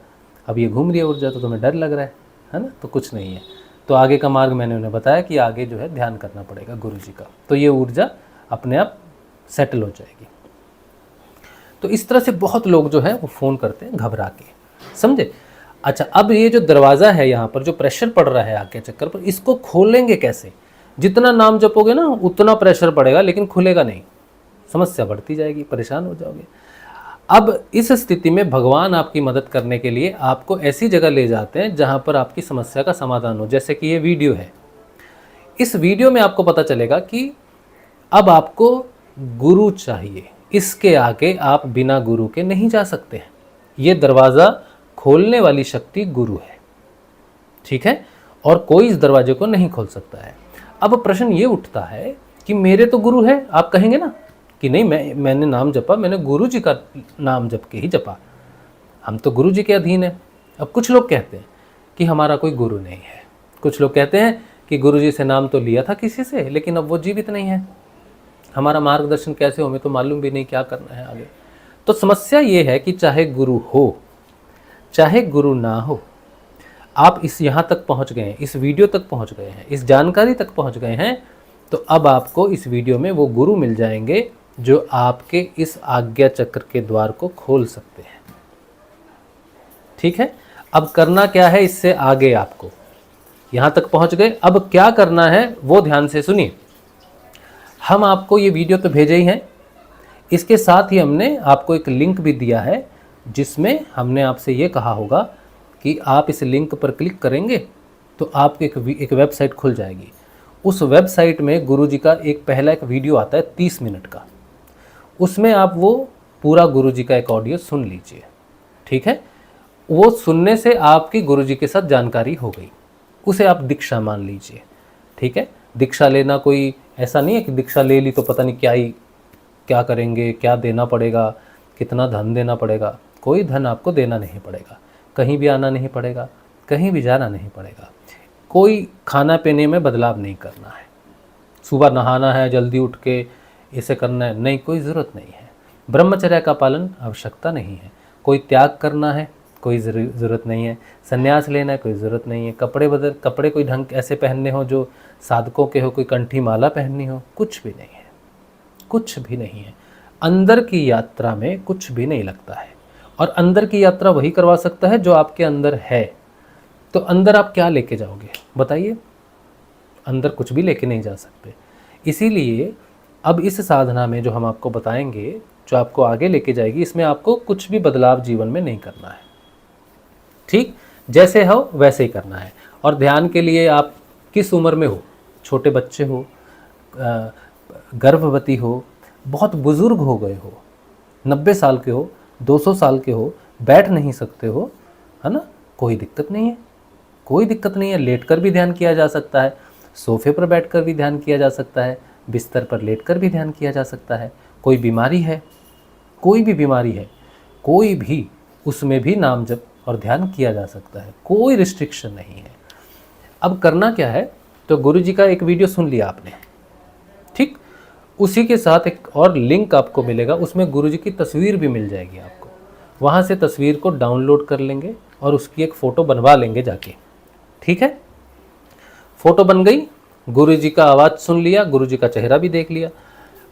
अब ये घूम रही है ऊर्जा, तो तुम्हें डर लग रहा है ना, तो कुछ नहीं है। तो आगे का मार्ग मैंने उन्हें बताया कि आगे जो है ध्यान करना पड़ेगा गुरुजी का, तो ये ऊर्जा अपने आप सेटल हो जाएगी। तो इस तरह से बहुत लोग जो है वो फ़ोन करते हैं घबरा के, समझे। अच्छा, अब ये जो दरवाज़ा है यहाँ पर जो प्रेशर पड़ रहा है आगे चक्कर पर, इसको खोलेंगे कैसे? जितना नाम जपोगे ना उतना प्रेशर पड़ेगा, लेकिन खुलेगा नहीं, समस्या बढ़ती जाएगी, परेशान हो जाओगे। अब इस स्थिति में भगवान आपकी मदद करने के लिए आपको ऐसी जगह ले जाते हैं जहाँ पर आपकी समस्या का समाधान हो। जैसे कि ये वीडियो है, इस वीडियो में आपको पता चलेगा कि अब आपको गुरु चाहिए, इसके आगे आप बिना गुरु के नहीं जा सकते हैं। ये दरवाज़ा खोलने वाली शक्ति गुरु है, ठीक है, और कोई इस दरवाजे को नहीं खोल सकता है। अब प्रश्न ये उठता है कि मेरे तो गुरु है, आप कहेंगे ना कि नहीं, मैंने नाम जपा, मैंने गुरु जी का नाम जप के ही जपा, हम तो गुरु जी के अधीन है। अब कुछ लोग कहते हैं कि हमारा कोई गुरु नहीं है, कुछ लोग कहते हैं कि गुरु जी से नाम तो लिया था किसी से, लेकिन अब वो जीवित नहीं है, हमारा मार्गदर्शन कैसे हो, हमें तो मालूम भी नहीं क्या करना है आगे। तो समस्या ये है कि चाहे गुरु हो चाहे गुरु ना हो, आप इस यहाँ तक पहुँच गए हैं, इस वीडियो तक पहुँच गए हैं, इस जानकारी तक पहुँच गए हैं, तो अब आपको इस वीडियो में वो गुरु मिल जाएंगे जो आपके इस आज्ञा चक्र के द्वार को खोल सकते हैं, ठीक है। अब करना क्या है इससे आगे? आपको यहाँ तक पहुँच गए, अब क्या करना है वो ध्यान से सुनिए। हम आपको ये वीडियो तो भेजे ही हैं, इसके साथ ही हमने आपको एक लिंक भी दिया है जिसमें हमने आपसे ये कहा होगा कि आप इस लिंक पर क्लिक करेंगे तो आपको एक वेबसाइट खुल जाएगी। उस वेबसाइट में गुरुजी का पहला एक वीडियो आता है 30 मिनट का, उसमें आप वो पूरा गुरुजी का एक ऑडियो सुन लीजिए, ठीक है। वो सुनने से आपकी गुरुजी के साथ जानकारी हो गई, उसे आप दीक्षा मान लीजिए, ठीक है। दीक्षा लेना कोई ऐसा नहीं है कि दीक्षा ले ली तो पता नहीं क्या करेंगे, क्या देना पड़ेगा, कितना धन देना पड़ेगा। कोई धन आपको देना नहीं पड़ेगा, कहीं भी आना नहीं पड़ेगा, कहीं भी जाना नहीं पड़ेगा, कोई खाना पीने में बदलाव नहीं करना है, सुबह नहाना है, जल्दी उठ के इसे करना है, नहीं, कोई ज़रूरत नहीं है। ब्रह्मचर्य का पालन आवश्यकता नहीं है, कोई त्याग करना है, कोई ज़रूरत नहीं है। संन्यास लेना है, कोई ज़रूरत नहीं है। कपड़े कोई ढंग ऐसे पहनने हो जो साधकों के हो, कोई कंठी माला पहननी हो, कुछ भी नहीं है, कुछ भी नहीं है। अंदर की यात्रा में कुछ भी नहीं लगता है, और अंदर की यात्रा वही करवा सकता है जो आपके अंदर है। तो अंदर आप क्या लेके जाओगे बताइए? अंदर कुछ भी लेके नहीं जा सकते। इसीलिए अब इस साधना में जो हम आपको बताएंगे, जो आपको आगे लेके जाएगी, इसमें आपको कुछ भी बदलाव जीवन में नहीं करना है। ठीक, जैसे हो वैसे ही करना है। और ध्यान के लिए आप किस उम्र में हो, छोटे बच्चे हो, गर्भवती हो, बहुत बुजुर्ग हो गए हो, 90 साल के हो, 200 साल के हो, बैठ नहीं सकते हो, है ना, कोई दिक्कत नहीं है, कोई दिक्कत नहीं है। लेटकर भी ध्यान किया जा सकता है, सोफे पर बैठकर भी ध्यान किया जा सकता है, बिस्तर पर लेटकर भी ध्यान किया जा सकता है। कोई बीमारी है, कोई भी बीमारी है, कोई भी, उसमें भी नाम जप और ध्यान किया जा सकता है, कोई रिस्ट्रिक्शन नहीं है। अब करना क्या है, तो गुरु जी का एक वीडियो सुन लिया आपने, ठीक, उसी के साथ एक और लिंक आपको मिलेगा, उसमें गुरु जी की तस्वीर भी मिल जाएगी आपको। वहाँ से तस्वीर को डाउनलोड कर लेंगे और उसकी एक फ़ोटो बनवा लेंगे जाके, ठीक है। फ़ोटो बन गई, गुरु जी का आवाज़ सुन लिया, गुरु जी का चेहरा भी देख लिया।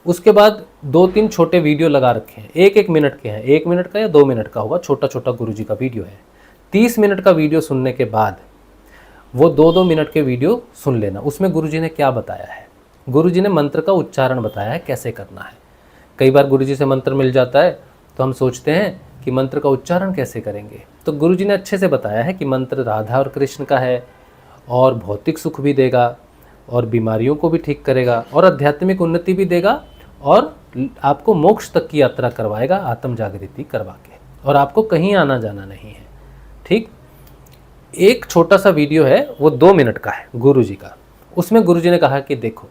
उसके बाद 2-3 छोटे वीडियो लगा रखे हैं, 1-1 मिनट के हैं, 1 मिनट का या 2 मिनट का होगा, छोटा छोटा गुरु जी का वीडियो है। 30 मिनट का वीडियो सुनने के बाद वो 2-2 मिनट के वीडियो सुन लेना। उसमें गुरु जी ने क्या बताया है, गुरु जी ने मंत्र का उच्चारण बताया है, कैसे करना है। कई बार गुरु जी से मंत्र मिल जाता है तो हम सोचते हैं कि मंत्र का उच्चारण कैसे करेंगे, तो गुरु जी ने अच्छे से बताया है कि मंत्र राधा और कृष्ण का है, और भौतिक सुख भी देगा, और बीमारियों को भी ठीक करेगा, और आध्यात्मिक उन्नति भी देगा, और आपको मोक्ष तक की यात्रा करवाएगा आत्म जागृति करवा के, और आपको कहीं आना जाना नहीं है। ठीक, एक छोटा सा वीडियो है, वो 2 मिनट का है गुरु जी का। उसमें गुरु जी ने कहा कि देखो,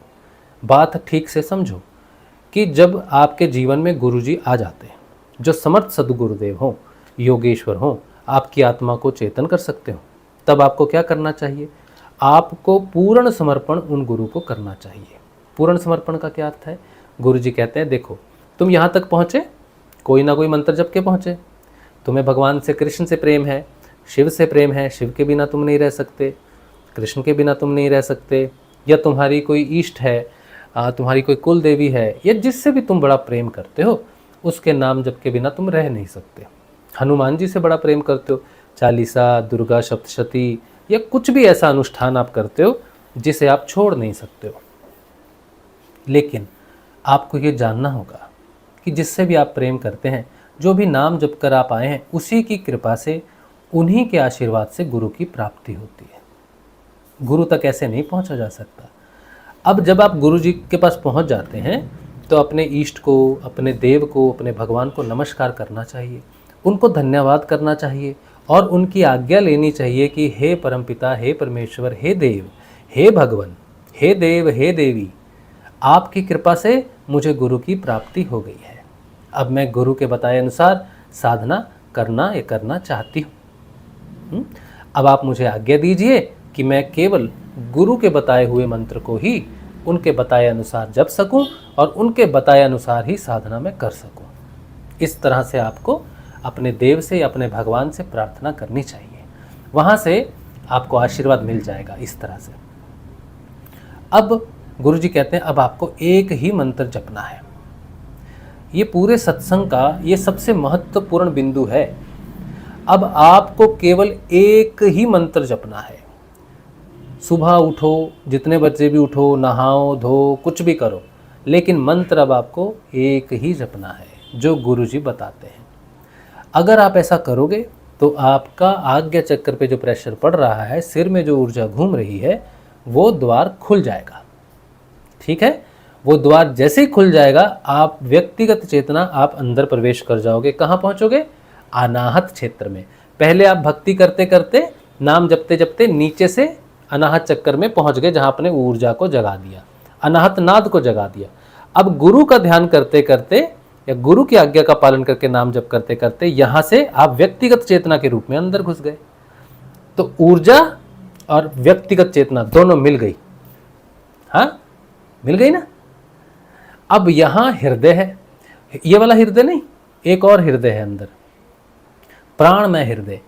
बात ठीक से समझो कि जब आपके जीवन में गुरु जी आ जाते हैं, जो समर्थ सदगुरुदेव हों, योगेश्वर हों, आपकी आत्मा को चेतन कर सकते हो, तब आपको क्या करना चाहिए? आपको पूर्ण समर्पण उन गुरु को करना चाहिए। पूर्ण समर्पण का क्या अर्थ है? गुरु जी कहते हैं देखो, तुम यहाँ तक पहुँचे, कोई ना कोई मंत्र जप के पहुँचे, तुम्हें भगवान से, कृष्ण से प्रेम है, शिव से प्रेम है, शिव के बिना तुम नहीं रह सकते, कृष्ण के बिना तुम नहीं रह सकते, या तुम्हारी कोई इष्ट है, तुम्हारी कोई कुल देवी है, या जिससे भी तुम बड़ा प्रेम करते हो, उसके नाम जप के बिना तुम रह नहीं सकते। हनुमान जी से बड़ा प्रेम करते हो, चालीसा, दुर्गा सप्तशती, या कुछ भी ऐसा अनुष्ठान आप करते हो जिसे आप छोड़ नहीं सकते हो। लेकिन आपको ये जानना होगा कि जिससे भी आप प्रेम करते हैं, जो भी नाम जप कर आप आए हैं, उसी की कृपा से, उन्हीं के आशीर्वाद से गुरु की प्राप्ति होती है। गुरु तक ऐसे नहीं पहुंचा जा सकता। अब जब आप गुरु जी के पास पहुंच जाते हैं तो अपने इष्ट को, अपने देव को, अपने भगवान को नमस्कार करना चाहिए, उनको धन्यवाद करना चाहिए, और उनकी आज्ञा लेनी चाहिए कि हे परमपिता, हे परमेश्वर, हे देव, हे भगवान, हे देव, हे देवी, आपकी कृपा से मुझे गुरु की प्राप्ति हो गई है। अब मैं गुरु के बताए अनुसार साधना करना चाहती हूँ। अब आप मुझे आज्ञा दीजिए कि मैं केवल गुरु के बताए हुए मंत्र को ही उनके बताए अनुसार जप सकूं, और उनके बताए अनुसार ही साधना में कर सकूं। इस तरह से आपको अपने देव से, अपने भगवान से प्रार्थना करनी चाहिए, वहाँ से आपको आशीर्वाद मिल जाएगा इस तरह से। अब गुरु जी कहते हैं अब आपको एक ही मंत्र जपना है। ये पूरे सत्संग का ये सबसे महत्वपूर्ण बिंदु है। अब आपको केवल एक ही मंत्र जपना है। सुबह उठो, जितने बजे भी उठो, नहाओ धो, कुछ भी करो, लेकिन मंत्र अब आपको एक ही जपना है जो गुरु जी बताते हैं। अगर आप ऐसा करोगे तो आपका आज्ञा चक्र पे जो प्रेशर पड़ रहा है, सिर में जो ऊर्जा घूम रही है, वो द्वार खुल जाएगा। ठीक है, वो द्वार जैसे ही खुल जाएगा, आप व्यक्तिगत चेतना, आप अंदर प्रवेश कर जाओगे। कहाँ पहुँचोगे? अनाहत क्षेत्र में। पहले आप भक्ति करते करते, नाम जपते जपते नीचे से अनाहत चक्कर में पहुँच गए, जहाँ अपने ऊर्जा को जगा दिया, अनाहत नाद को जगा दिया। अब गुरु का ध्यान करते करते या गुरु की आज्ञा का पालन करके नाम जप करते करते यहाँ से आप व्यक्तिगत चेतना के रूप में अंदर घुस गए। तो ऊर्जा और व्यक्तिगत चेतना दोनों मिल गई। हाँ, मिल गई ना। अब यहाँ हृदय है, ये वाला हृदय नहीं, एक और हृदय है अंदर। प्राणमय हृदय,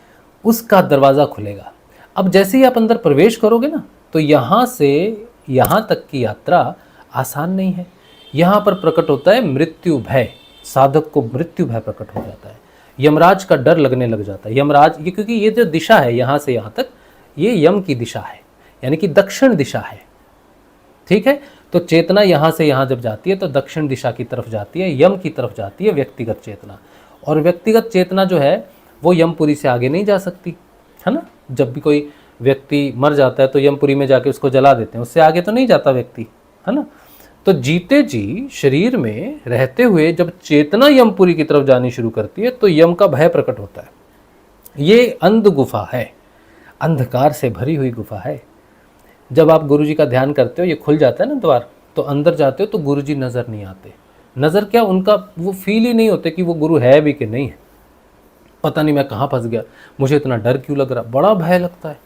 उसका दरवाज़ा खुलेगा। अब जैसे ही आप अंदर प्रवेश करोगे ना, तो यहाँ से यहाँ तक की यात्रा आसान नहीं है। यहाँ पर प्रकट होता है मृत्यु भय, साधक को मृत्यु भय प्रकट हो जाता है, यमराज का डर लगने लग जाता है। यमराज ये, क्योंकि ये जो दिशा है यहाँ से यहाँ तक, ये यम की दिशा है, यानी कि दक्षिण दिशा है, ठीक है। तो चेतना यहाँ से यहाँ जब जाती है तो दक्षिण दिशा की तरफ जाती है, यम की तरफ जाती है व्यक्तिगत चेतना। और व्यक्तिगत चेतना जो है वो यमपुरी से आगे नहीं जा सकती, है ना। जब भी कोई व्यक्ति मर जाता है तो यमपुरी में जाके उसको जला देते हैं, उससे आगे तो नहीं जाता व्यक्ति, है ना। तो जीते जी शरीर में रहते हुए जब चेतना यमपुरी की तरफ जानी शुरू करती है तो यम का भय प्रकट होता है। ये अंध गुफा है, अंधकार से भरी हुई गुफा है। जब आप गुरुजी का ध्यान करते हो, ये खुल जाता है ना द्वार, तो अंदर जाते हो तो गुरुजी नज़र नहीं आते। नज़र क्या, उनका वो फील ही नहीं होते कि वो गुरु है भी कि नहीं है। पता नहीं मैं कहाँ फंस गया, मुझे इतना डर क्यों लग रहा, बड़ा भय लगता है।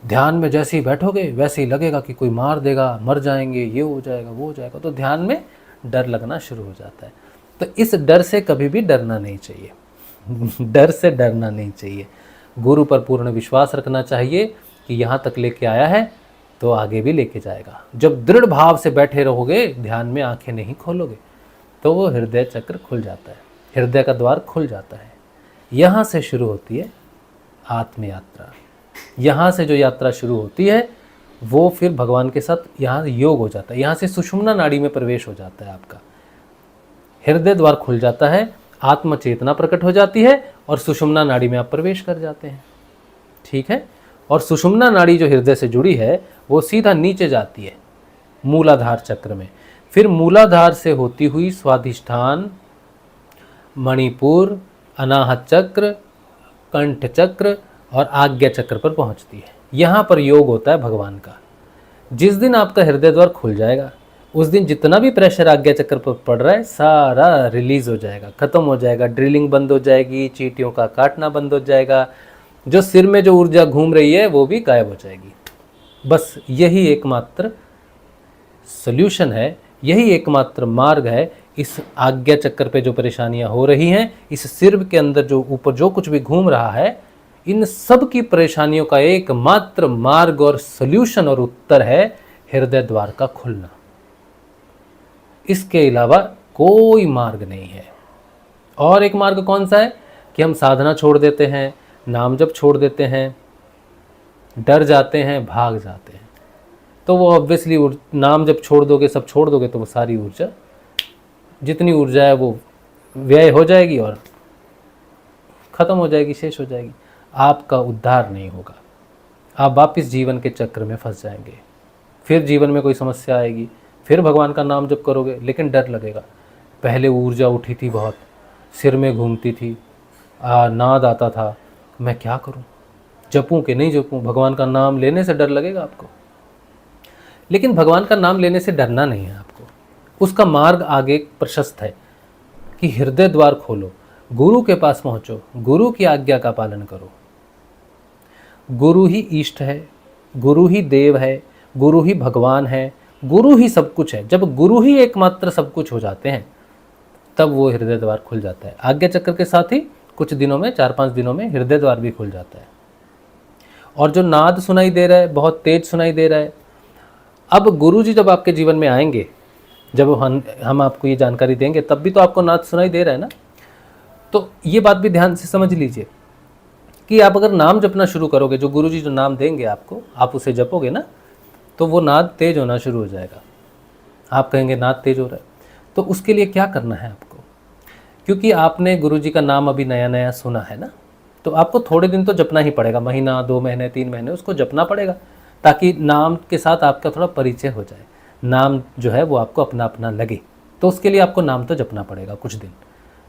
ध्यान में जैसे ही बैठोगे वैसे ही लगेगा कि कोई मार देगा, मर जाएंगे, ये हो जाएगा, वो हो जाएगा, तो ध्यान में डर लगना शुरू हो जाता है। तो इस डर से कभी भी डरना नहीं चाहिए डर से डरना नहीं चाहिए। गुरु पर पूर्ण विश्वास रखना चाहिए कि यहाँ तक लेके आया है तो आगे भी लेके जाएगा। जब दृढ़ भाव से बैठे रहोगे, ध्यान में आंखें नहीं खोलोगे, तो वो हृदय चक्र खुल जाता है, हृदय का द्वार खुल जाता है। यहाँ से शुरू होती है आत्म यात्रा। यहाँ से जो यात्रा शुरू होती है वो फिर भगवान के साथ यहाँ योग हो जाता है। यहाँ से सुषुम्ना नाड़ी में प्रवेश हो जाता है आपका, हृदय द्वार खुल जाता है, आत्म चेतना प्रकट हो जाती है और सुषुम्ना नाड़ी में आप प्रवेश कर जाते हैं, ठीक है। और सुषुम्ना नाड़ी जो हृदय से जुड़ी है वो सीधा नीचे जाती है मूलाधार चक्र में। फिर मूलाधार से होती हुई स्वाधिष्ठान, मणिपुर, अनाहत चक्र, कंठ चक्र और आज्ञा चक्र पर पहुंचती है। यहाँ पर योग होता है भगवान का। जिस दिन आपका हृदय द्वार खुल जाएगा उस दिन जितना भी प्रेशर आज्ञा चक्र पर पड़ रहा है सारा रिलीज हो जाएगा, खत्म हो जाएगा। ड्रिलिंग बंद हो जाएगी, चींटियों का काटना बंद हो जाएगा, जो सिर में जो ऊर्जा घूम रही है वो भी गायब हो जाएगी। बस यही एकमात्र सल्यूशन है, यही एकमात्र मार्ग है। इस आज्ञा चक्र पे जो परेशानियां हो रही हैं, इस सिर के अंदर जो ऊपर जो कुछ भी घूम रहा है, इन सब की परेशानियों का एकमात्र मार्ग और सल्यूशन और उत्तर है हृदय द्वार का खुलना। इसके अलावा कोई मार्ग नहीं है। और एक मार्ग कौन सा है कि हम साधना छोड़ देते हैं, नाम जप छोड़ देते हैं, डर जाते हैं, भाग जाते हैं। तो वो ऑब्वियसली नाम जब छोड़ दोगे, सब छोड़ दोगे, तो वो सारी ऊर्जा, जितनी ऊर्जा है वो व्यय हो जाएगी और ख़त्म हो जाएगी, शेष हो जाएगी। आपका उद्धार नहीं होगा, आप वापस जीवन के चक्र में फंस जाएंगे। फिर जीवन में कोई समस्या आएगी, फिर भगवान का नाम जप करोगे, लेकिन डर लगेगा। पहले ऊर्जा उठी थी बहुत, सिर में घूमती थी, नाद आता था, मैं क्या करूं, जपूं कि नहीं जपूं। भगवान का नाम लेने से डर लगेगा आपको, लेकिन भगवान का नाम लेने से डरना नहीं है आपको। उसका मार्ग आगे प्रशस्त है कि हृदय द्वार खोलो, गुरु के पास पहुंचो, गुरु की आज्ञा का पालन करो। गुरु ही इष्ट है, गुरु ही देव है, गुरु ही भगवान है, गुरु ही सब कुछ है। जब गुरु ही एकमात्र सब कुछ हो जाते हैं तब वो हृदय द्वार खुल जाता है। आज्ञा चक्र के साथ ही कुछ दिनों में, 4-5 दिनों में हृदय द्वार भी खुल जाता है। और जो नाद सुनाई दे रहा है, बहुत तेज सुनाई दे रहा है। अब गुरु जी जब आपके जीवन में आएंगे, जब हम आपको ये जानकारी देंगे, तब भी तो आपको नाद सुनाई दे रहा है ना। तो ये बात भी ध्यान से समझ लीजिए कि आप अगर नाम जपना शुरू करोगे, जो गुरु जी जो नाम देंगे आपको, आप उसे जपोगे ना, तो वो नाद तेज होना शुरू हो जाएगा। आप कहेंगे नाद तेज हो रहा है, तो उसके लिए क्या करना है आपको, क्योंकि आपने गुरु जी का नाम अभी नया नया सुना है ना, तो आपको थोड़े दिन तो जपना ही पड़ेगा, महीना, 2 महीने, 3 महीने उसको जपना पड़ेगा, ताकि नाम के साथ आपका थोड़ा परिचय हो जाए, नाम जो है वो आपको अपना अपना लगे। तो उसके लिए आपको नाम तो जपना पड़ेगा कुछ दिन,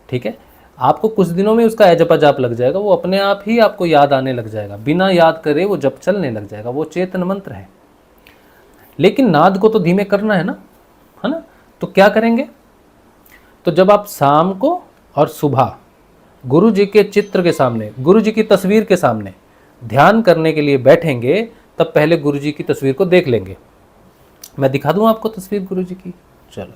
ठीक है। आपको कुछ दिनों में उसका अजपा जाप लग जाएगा, वो अपने आप ही आपको याद आने लग जाएगा, बिना याद करे वो जप चलने लग जाएगा, वो चेतन मंत्र है। लेकिन नाद को तो धीमे करना है ना। तो क्या करेंगे, तो जब आप शाम को और सुबह गुरु जी के चित्र के सामने, गुरु जी की तस्वीर के सामने ध्यान करने के लिए बैठेंगे, तब पहले गुरु जी की तस्वीर को देख लेंगे। मैं दिखा दूं आपको तस्वीर गुरु जी की, चलो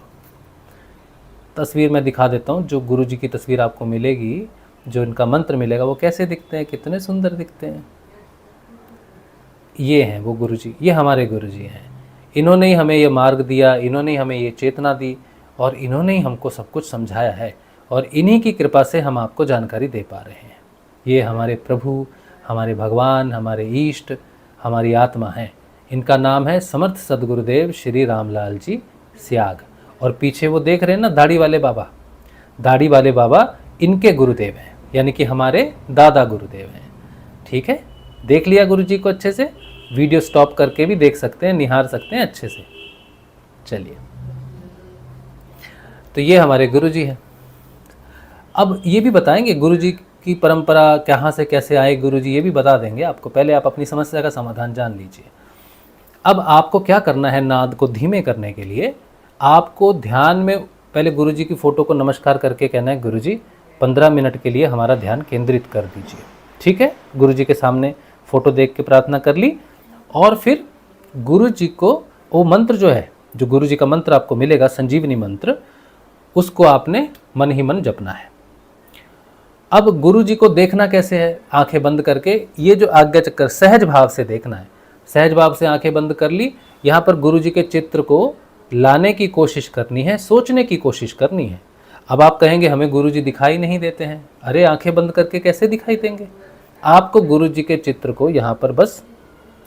तस्वीर मैं दिखा देता हूं। जो गुरु जी की तस्वीर आपको मिलेगी जो इनका मंत्र मिलेगा वो कैसे दिखते हैं, कितने सुंदर दिखते हैं। ये हैं वो गुरुजी, ये हमारे गुरुजी हैं। इन्होंने ही हमें ये मार्ग दिया, इन्होंने ही हमें ये चेतना दी और इन्होंने ही हमको सब कुछ समझाया है और इन्हीं की कृपा से हम आपको जानकारी दे पा रहे हैं। ये हमारे प्रभु, हमारे भगवान, हमारे ईष्ट, हमारी आत्मा हैं। इनका नाम है समर्थ सद्गुरुदेव श्री रामलाल जी स्याग। और पीछे वो देख रहे हैं ना दाढ़ी वाले बाबा, दाढ़ी वाले बाबा इनके गुरुदेव हैं, यानी कि हमारे दादा गुरुदेव हैं। ठीक है, देख लिया गुरु जी को अच्छे से, वीडियो स्टॉप करके भी देख सकते हैं, निहार सकते हैं अच्छे से। चलिए, तो ये हमारे गुरु जी हैं। अब ये भी बताएंगे गुरु जी की परंपरा कहाँ से कैसे आए, गुरु जी ये भी बता देंगे आपको। पहले आप अपनी समस्या का समाधान जान लीजिए। अब आपको क्या करना है, नाद को धीमे करने के लिए आपको ध्यान में पहले गुरु जी की फ़ोटो को नमस्कार करके कहना है, गुरु जी 15 मिनट के लिए हमारा ध्यान केंद्रित कर दीजिए। ठीक है, गुरु जी के सामने फ़ोटो देख के प्रार्थना कर ली और फिर गुरु जी को वो मंत्र जो है, जो गुरु जी का मंत्र आपको मिलेगा, संजीवनी मंत्र, उसको आपने मन ही मन जपना है। अब गुरु जी को देखना कैसे है, आंखें बंद करके, ये जो आज्ञा चक्कर सहज भाव से देखना है। सहज भाव से आंखें बंद कर ली, यहाँ पर गुरु जी के चित्र को लाने की कोशिश करनी है, सोचने की कोशिश करनी है। अब आप कहेंगे हमें गुरु जी दिखाई नहीं देते हैं। अरे आंखें बंद करके कैसे दिखाई देंगे? आपको गुरु जी के चित्र को यहाँ पर बस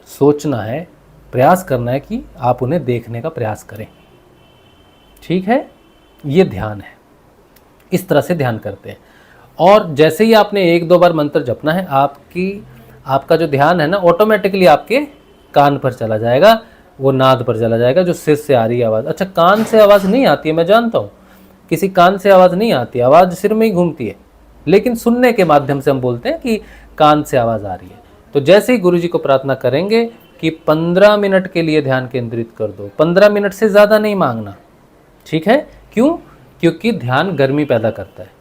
सोचना है, प्रयास करना है कि आप उन्हें देखने का प्रयास करें। ठीक है, ये ध्यान है। इस तरह से ध्यान करते हैं और जैसे ही आपने 1-2 बार मंत्र जपना है, आपका जो ध्यान है ना, ऑटोमेटिकली आपके कान पर चला जाएगा, वो नाद पर चला जाएगा जो सिर से आ रही है आवाज़। अच्छा, कान से आवाज़ नहीं आती है, मैं जानता हूँ, किसी कान से आवाज़ नहीं आती, आवाज़ सिर में ही घूमती है, लेकिन सुनने के माध्यम से हम बोलते हैं कि कान से आवाज़ आ रही है। तो जैसे ही गुरु जी को प्रार्थना करेंगे कि 15 मिनट के लिए ध्यान केंद्रित कर दो, 15 मिनट से ज़्यादा नहीं मांगना। ठीक है, क्यों? क्योंकि ध्यान गर्मी पैदा करता है।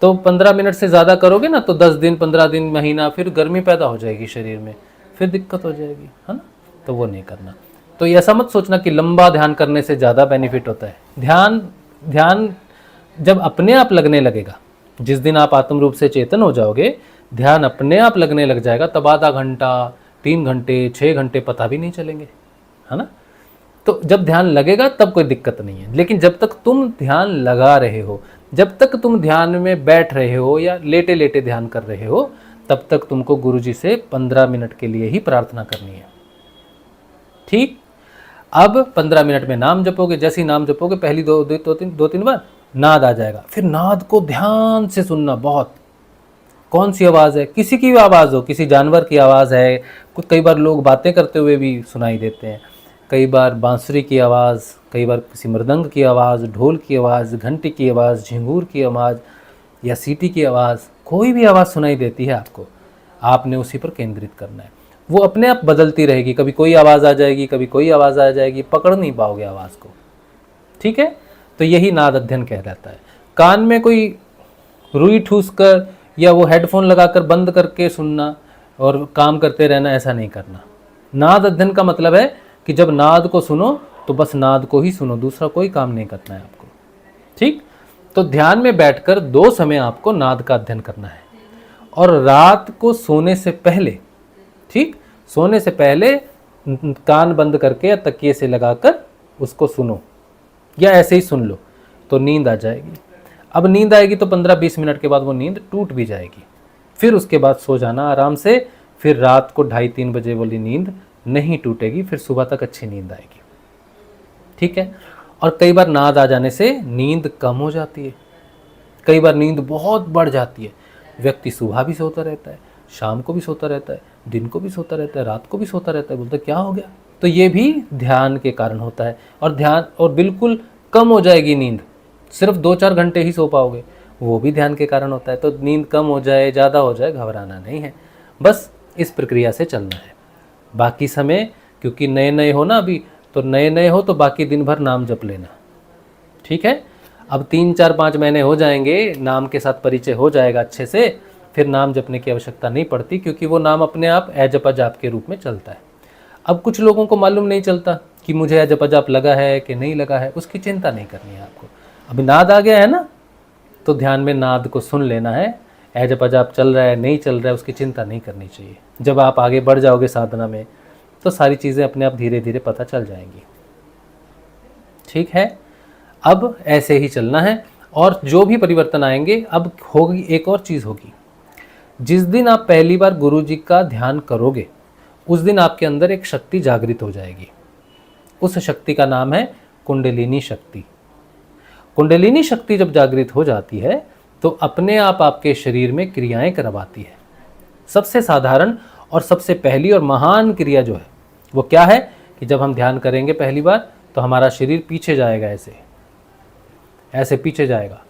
तो 15 मिनट से ज़्यादा करोगे ना तो 10 दिन, 15 दिन, महीना, फिर गर्मी पैदा हो जाएगी शरीर में, फिर दिक्कत हो जाएगी, है ना? तो वो नहीं करना। तो ऐसा मत सोचना कि लंबा ध्यान करने से ज़्यादा बेनिफिट होता है। ध्यान जब अपने आप लगने लगेगा, जिस दिन आप आत्म रूप से चेतन हो जाओगे, ध्यान अपने आप लगने लग जाएगा, तब आधा घंटा, 3 घंटे, 6 घंटे पता भी नहीं चलेंगे, है ना? तो जब ध्यान लगेगा तब कोई दिक्कत नहीं है। लेकिन जब तक तुम ध्यान लगा रहे हो, जब तक तुम ध्यान में बैठ रहे हो या लेटे लेटे ध्यान कर रहे हो, तब तक तुमको गुरुजी से 15 मिनट के लिए ही प्रार्थना करनी है। ठीक, अब 15 मिनट में नाम जपोगे। जैसे ही नाम जपोगे, पहली दो तीन बार नाद आ जाएगा। फिर नाद को ध्यान से सुनना। बहुत, कौन सी आवाज़ है, किसी की भी आवाज़ हो, किसी जानवर की आवाज़ है, कई बार लोग बातें करते हुए भी सुनाई देते हैं, कई बार बांसुरी की आवाज़, कई बार किसी मृदंग की आवाज़, ढोल की आवाज़, घंटी की आवाज़, झिंगूर की आवाज़ या सीटी की आवाज़, कोई भी आवाज़ सुनाई देती है आपको, आपने उसी पर केंद्रित करना है। वो अपने आप बदलती रहेगी, कभी कोई आवाज़ आ जाएगी, कभी कोई आवाज़ आ जाएगी, पकड़ नहीं पाओगे आवाज़ को। ठीक है, तो यही नाद अध्ययन कहलाता है। कान में कोई रुई ठूस कर या वो हेडफोन लगाकर बंद करके सुनना और काम करते रहना, ऐसा नहीं करना। नाद अध्ययन का मतलब है कि जब नाद को सुनो तो बस नाद को ही सुनो, दूसरा कोई काम नहीं करना है आपको। ठीक, तो ध्यान में बैठकर 2 समय आपको नाद का अध्ययन करना है और रात को सोने से पहले, ठीक, सोने से पहले कान बंद करके या तकिए से लगाकर उसको सुनो या ऐसे ही सुन लो तो नींद आ जाएगी। अब नींद आएगी तो 15-20 मिनट के बाद वो नींद टूट भी जाएगी। फिर उसके बाद सो जाना आराम से। फिर रात को 2:30-3 बजे वाली नींद नहीं टूटेगी, फिर सुबह तक अच्छी नींद आएगी। ठीक है, और कई बार नाद आ जाने से नींद कम हो जाती है, कई बार नींद बहुत बढ़ जाती है। व्यक्ति सुबह भी सोता रहता है, शाम को भी सोता रहता है, दिन को भी सोता रहता है, रात को भी सोता रहता है, बोलते क्या हो गया? तो ये भी ध्यान के कारण होता है। और बिल्कुल कम हो जाएगी नींद, सिर्फ 2-4 घंटे ही सो पाओगे, वो भी ध्यान के कारण होता है। तो नींद कम हो जाए, ज़्यादा हो जाए, घबराना नहीं है, बस इस प्रक्रिया से चलना है। बाकी समय, क्योंकि नए हो ना अभी, तो नए हो तो बाकी दिन भर नाम जप लेना। ठीक है, अब 3-4-5 महीने हो जाएंगे, नाम के साथ परिचय हो जाएगा अच्छे से, फिर नाम जपने की आवश्यकता नहीं पड़ती, क्योंकि वो नाम अपने आप अजप जाप के रूप में चलता है। अब कुछ लोगों को मालूम नहीं चलता कि मुझे अजप जाप लगा है कि नहीं लगा है, उसकी चिंता नहीं करनी है आपको। अभी नाद आ गया है ना, तो ध्यान में नाद को सुन लेना है। जब अजाप चल रहा है नहीं चल रहा है उसकी चिंता नहीं करनी चाहिए। जब आप आगे बढ़ जाओगे साधना में तो सारी चीज़ें अपने आप धीरे धीरे पता चल जाएंगी। ठीक है, अब ऐसे ही चलना है। और जो भी परिवर्तन आएंगे, अब होगी एक और चीज़ होगी। जिस दिन आप पहली बार गुरु जी का ध्यान करोगे उस दिन आपके अंदर एक शक्ति जागृत हो जाएगी। उस शक्ति का नाम है कुंडलिनी शक्ति। कुंडलिनी शक्ति जब जागृत हो जाती है तो अपने आप आपके शरीर में क्रियाएं करवाती है। सबसे साधारण और सबसे पहली और महान क्रिया जो है वो क्या है कि जब हम ध्यान करेंगे पहली बार तो हमारा शरीर पीछे जाएगा, ऐसे ऐसे पीछे जाएगा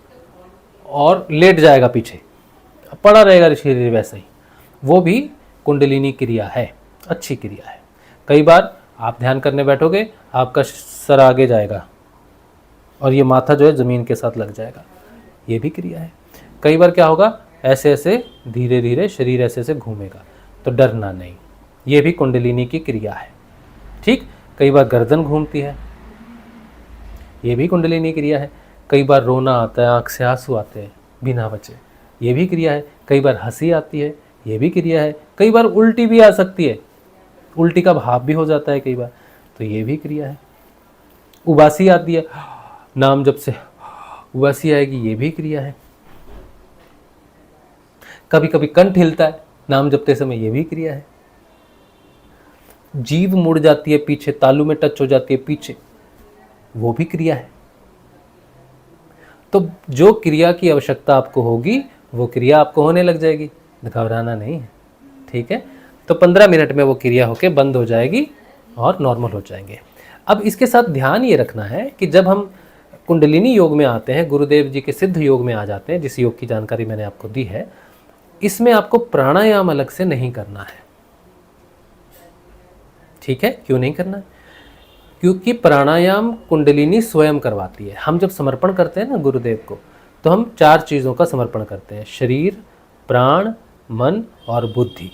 और लेट जाएगा, पीछे पड़ा रहेगा शरीर वैसे ही। वो भी कुंडलिनी क्रिया है, अच्छी क्रिया है। कई बार आप ध्यान करने बैठोगे आपका सर आगे जाएगा और ये माथा जो है ज़मीन के साथ लग जाएगा, ये भी क्रिया है। कई बार क्या होगा, ऐसे ऐसे धीरे धीरे शरीर ऐसे ऐसे घूमेगा, तो डरना नहीं, ये भी कुंडलिनी की क्रिया है। ठीक, कई बार गर्दन घूमती है, ये भी कुंडलिनी क्रिया है। कई बार रोना आता है, आँख से आंसू आते हैं बिना वजह, ये भी क्रिया है। कई बार हंसी आती है, ये भी क्रिया है। कई बार उल्टी भी आ सकती है, उल्टी का भाव भी हो जाता है कई बार, तो ये भी क्रिया है। उबासी आती है, नाम जब से उबासी आएगी, ये भी क्रिया है। कभी कभी कंठ हिलता है नाम जपते समय, ये भी क्रिया है। जीभ मुड़ जाती है पीछे, तालू में टच हो जाती है पीछे, वो भी क्रिया है। तो जो क्रिया की आवश्यकता आपको होगी वो क्रिया आपको होने लग जाएगी, घबराना नहीं है। ठीक है, तो 15 मिनट में वो क्रिया होके बंद हो जाएगी और नॉर्मल हो जाएंगे। अब इसके साथ ध्यान ये रखना है कि जब हम कुंडलिनी योग में आते हैं, गुरुदेव जी के सिद्ध योग में आ जाते हैं, जिस योग की जानकारी मैंने आपको दी है, इसमें आपको प्राणायाम अलग से नहीं करना है। ठीक है, क्यों नहीं करना है? क्योंकि प्राणायाम कुंडलिनी स्वयं करवाती है। हम जब समर्पण करते हैं ना गुरुदेव को, तो हम 4 चीज़ों का समर्पण करते हैं, शरीर, प्राण, मन और बुद्धि।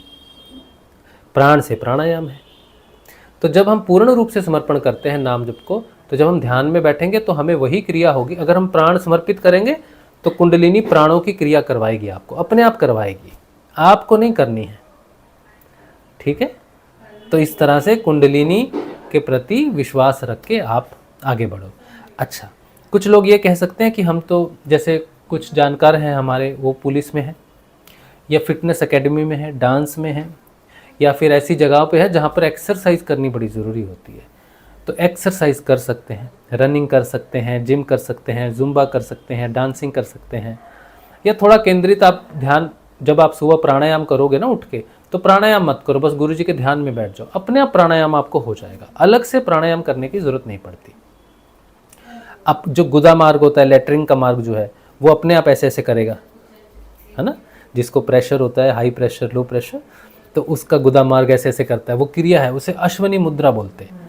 प्राण से प्राणायाम है। तो जब हम पूर्ण रूप से समर्पण करते हैं नाम जप को, तो जब हम ध्यान में बैठेंगे तो हमें वही क्रिया होगी। अगर हम प्राण समर्पित करेंगे तो कुंडलिनी प्राणों की क्रिया करवाएगी, आपको अपने आप करवाएगी, आपको नहीं करनी है। ठीक है, तो इस तरह से कुंडलिनी के प्रति विश्वास रख के आप आगे बढ़ो। अच्छा, कुछ लोग ये कह सकते हैं कि हम तो, जैसे कुछ जानकार हैं हमारे, वो पुलिस में है या फिटनेस एकेडमी में है, डांस में है, या फिर ऐसी जगहों पे है जहाँ पर एक्सरसाइज करनी बड़ी ज़रूरी होती है। तो एक्सरसाइज कर सकते हैं, रनिंग कर सकते हैं, जिम कर सकते हैं, जुम्बा कर सकते हैं, डांसिंग कर सकते हैं, या थोड़ा केंद्रित आप ध्यान, जब आप सुबह प्राणायाम करोगे ना उठ के, तो प्राणायाम मत करो, बस गुरुजी के ध्यान में बैठ जाओ, अपने आप प्राणायाम आपको हो जाएगा। अलग से प्राणायाम करने की ज़रूरत नहीं पड़ती। अब जो गुदा मार्ग होता है, लेटरिन का मार्ग जो है, वो अपने आप ऐसे ऐसे करेगा, है ना। जिसको प्रेशर होता है, हाई प्रेशर, लो प्रेशर, तो उसका गुदा मार्ग ऐसे ऐसे करता है, वो क्रिया है, उसे अश्वनी मुद्रा बोलते हैं।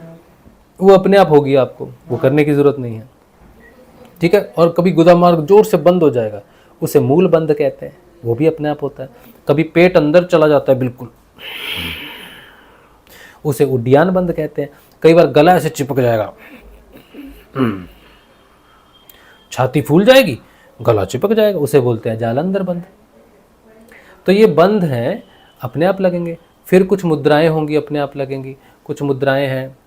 वो अपने आप होगी, आपको वो करने की ज़रूरत नहीं है। ठीक है, और कभी गुदा मार्ग जोर से बंद हो जाएगा, उसे मूल बंद कहते हैं, वो भी अपने आप होता है। कभी पेट अंदर चला जाता है बिल्कुल, उसे उड्डयन बंद कहते हैं। कई बार गला ऐसे चिपक जाएगा, छाती फूल जाएगी, गला चिपक जाएगा, उसे बोलते हैं जालंधर बंद। तो ये बंद हैं, अपने आप लगेंगे। फिर कुछ मुद्राएं होंगी, अपने आप लगेंगी। कुछ मुद्राएं हैं,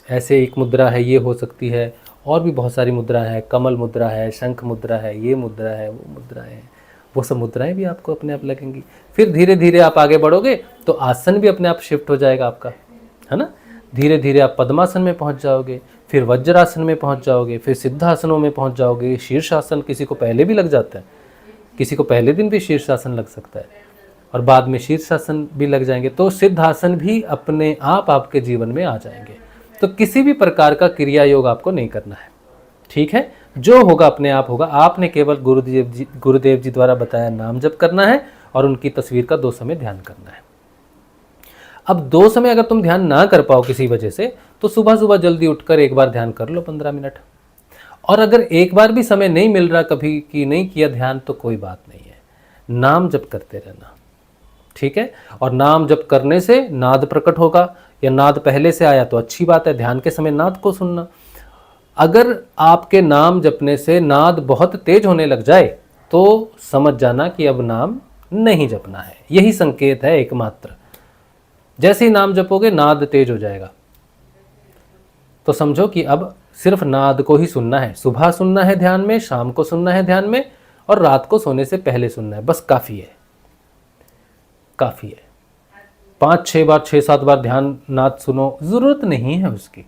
ऐसे एक मुद्रा है, ये हो सकती है, और भी बहुत सारी मुद्रा है, कमल मुद्रा है, शंख मुद्रा है, ये मुद्रा है, वो मुद्राएं हैं, वो सब मुद्राएं भी आपको अपने आप लगेंगी। फिर धीरे धीरे आप आगे बढ़ोगे तो आसन भी अपने आप शिफ्ट हो जाएगा आपका, है ना। धीरे धीरे आप पद्मासन में पहुंच जाओगे, फिर वज्रासन में पहुंच जाओगे, फिर सिद्धासनों में पहुंच जाओगे। शीर्षासन किसी को पहले भी लग जाता है, किसी को पहले दिन भी शीर्षासन लग सकता है, और बाद में शीर्षासन भी लग जाएंगे, तो सिद्धासन भी अपने आप आपके जीवन में आ जाएंगे। तो किसी भी प्रकार का क्रिया योग आपको नहीं करना है। ठीक है, जो होगा अपने आप होगा। आपने केवल गुरुदेव जी द्वारा बताया नाम जप करना है और उनकी तस्वीर का 2 समय ध्यान करना है। अब 2 समय अगर तुम ध्यान ना कर पाओ किसी वजह से, तो सुबह सुबह जल्दी उठकर एक बार ध्यान कर लो 15 मिनट। और अगर एक बार भी समय नहीं मिल रहा, कभी कि नहीं किया ध्यान, तो कोई बात नहीं है, नाम जप करते रहना। ठीक है, और नाम जप करने से नाद प्रकट होगा, या नाद पहले से आया तो अच्छी बात है, ध्यान के समय नाद को सुनना। अगर आपके नाम जपने से नाद बहुत तेज होने लग जाए तो समझ जाना कि अब नाम नहीं जपना है। यही संकेत है एकमात्र। जैसे ही नाम जपोगे नाद तेज हो जाएगा, तो समझो कि अब सिर्फ नाद को ही सुनना है। सुबह सुनना है ध्यान में, शाम को सुनना है ध्यान में, और रात को सोने से पहले सुनना है। बस काफ़ी है, काफ़ी है। 5-6 बार 6-7 बार ध्यान नाद सुनो, ज़रूरत नहीं है उसकी।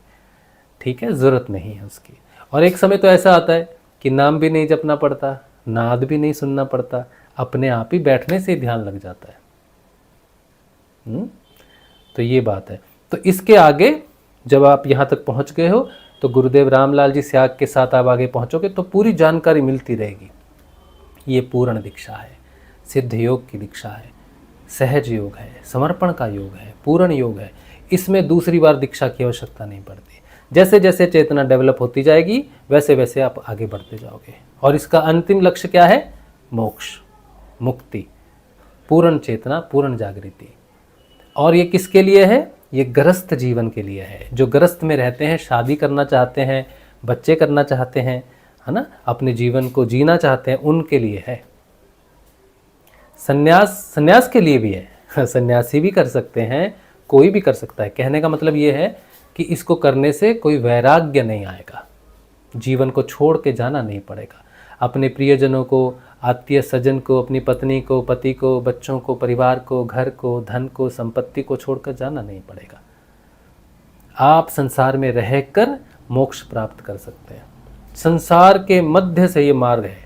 ठीक है, ज़रूरत नहीं है उसकी। और एक समय तो ऐसा आता है कि नाम भी नहीं जपना पड़ता, नाद भी नहीं सुनना पड़ता, अपने आप ही बैठने से ध्यान लग जाता है। तो ये बात है। तो इसके आगे जब आप यहाँ तक पहुँच गए हो तो गुरुदेव रामलाल जी स्याग के साथ आप आगे पहुँचोगे तो पूरी जानकारी मिलती रहेगी। ये पूर्ण दीक्षा है, सिद्ध योग की दीक्षा है, सहज योग है, समर्पण का योग है, पूर्ण योग है। इसमें दूसरी बार दीक्षा की आवश्यकता नहीं पड़ती। जैसे जैसे चेतना डेवलप होती जाएगी वैसे वैसे आप आगे बढ़ते जाओगे। और इसका अंतिम लक्ष्य क्या है? मोक्ष, मुक्ति, पूर्ण चेतना, पूर्ण जागृति। और ये किसके लिए है? ये गृहस्थ जीवन के लिए है। जो गृहस्थ में रहते हैं, शादी करना चाहते हैं, बच्चे करना चाहते हैं, है ना, अपने जीवन को जीना चाहते हैं, उनके लिए है। संन्यास के लिए भी है। सन्यासी भी कर सकते हैं, कोई भी कर सकता है। कहने का मतलब ये है कि इसको करने से कोई वैराग्य नहीं आएगा, जीवन को छोड़ के जाना नहीं पड़ेगा। अपने प्रियजनों को, आत्मीय सज्जन को, अपनी पत्नी को, पति को, बच्चों को, परिवार को, घर को, धन को, संपत्ति को छोड़कर जाना नहीं पड़ेगा। आप संसार में रहकर मोक्ष प्राप्त कर सकते हैं। संसार के मध्य से ये मार्ग है।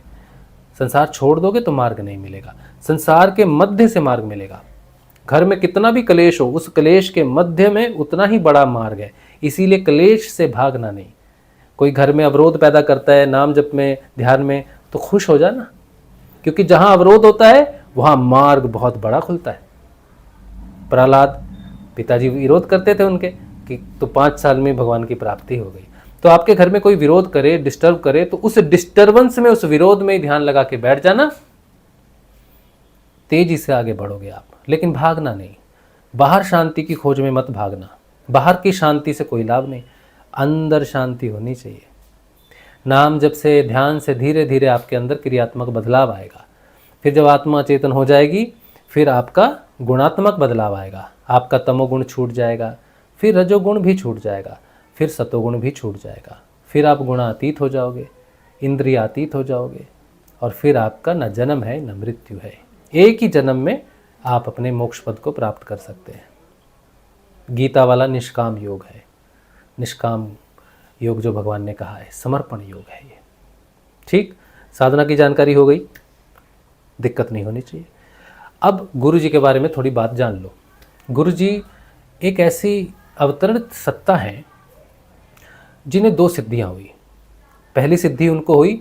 संसार छोड़ दोगे तो मार्ग नहीं मिलेगा, संसार के मध्य से मार्ग मिलेगा। घर में कितना भी क्लेश हो, उस क्लेश के मध्य में उतना ही बड़ा मार्ग है। इसीलिए क्लेश से भागना नहीं। कोई घर में अवरोध पैदा करता है नाम जप में, ध्यान में, तो खुश हो जाना, क्योंकि जहां अवरोध होता है वहां मार्ग बहुत बड़ा खुलता है। प्रहलाद, पिताजी विरोध करते थे उनके कि तो 5 साल में भगवान की प्राप्ति हो गई। तो आपके घर में कोई विरोध करे, डिस्टर्ब करे, तो उस डिस्टर्बेंस में, उस विरोध में ध्यान लगा के बैठ जाना, तेजी से आगे बढ़ोगे आप। लेकिन भागना नहीं, बाहर शांति की खोज में मत भागना। बाहर की शांति से कोई लाभ नहीं, अंदर शांति होनी चाहिए। नाम जप से, ध्यान से धीरे धीरे आपके अंदर क्रियात्मक बदलाव आएगा। फिर जब आत्मा चेतन हो जाएगी, फिर आपका गुणात्मक बदलाव आएगा। आपका तमोगुण छूट जाएगा, फिर रजोगुण भी छूट जाएगा, फिर सतोगुण भी छूट जाएगा। फिर आप गुणातीत हो जाओगे, इंद्रियातीत हो जाओगे, और फिर आपका न जन्म है न मृत्यु है। एक ही जन्म में आप अपने मोक्ष पद को प्राप्त कर सकते हैं। गीता वाला निष्काम योग है, निष्काम योग जो भगवान ने कहा है, समर्पण योग है ये। ठीक, साधना की जानकारी हो गई, दिक्कत नहीं होनी चाहिए। अब गुरु जी के बारे में थोड़ी बात जान लो। गुरु जी एक ऐसी अवतरित सत्ता है जिन्हें 2 सिद्धियां हुई। पहली सिद्धि उनको हुई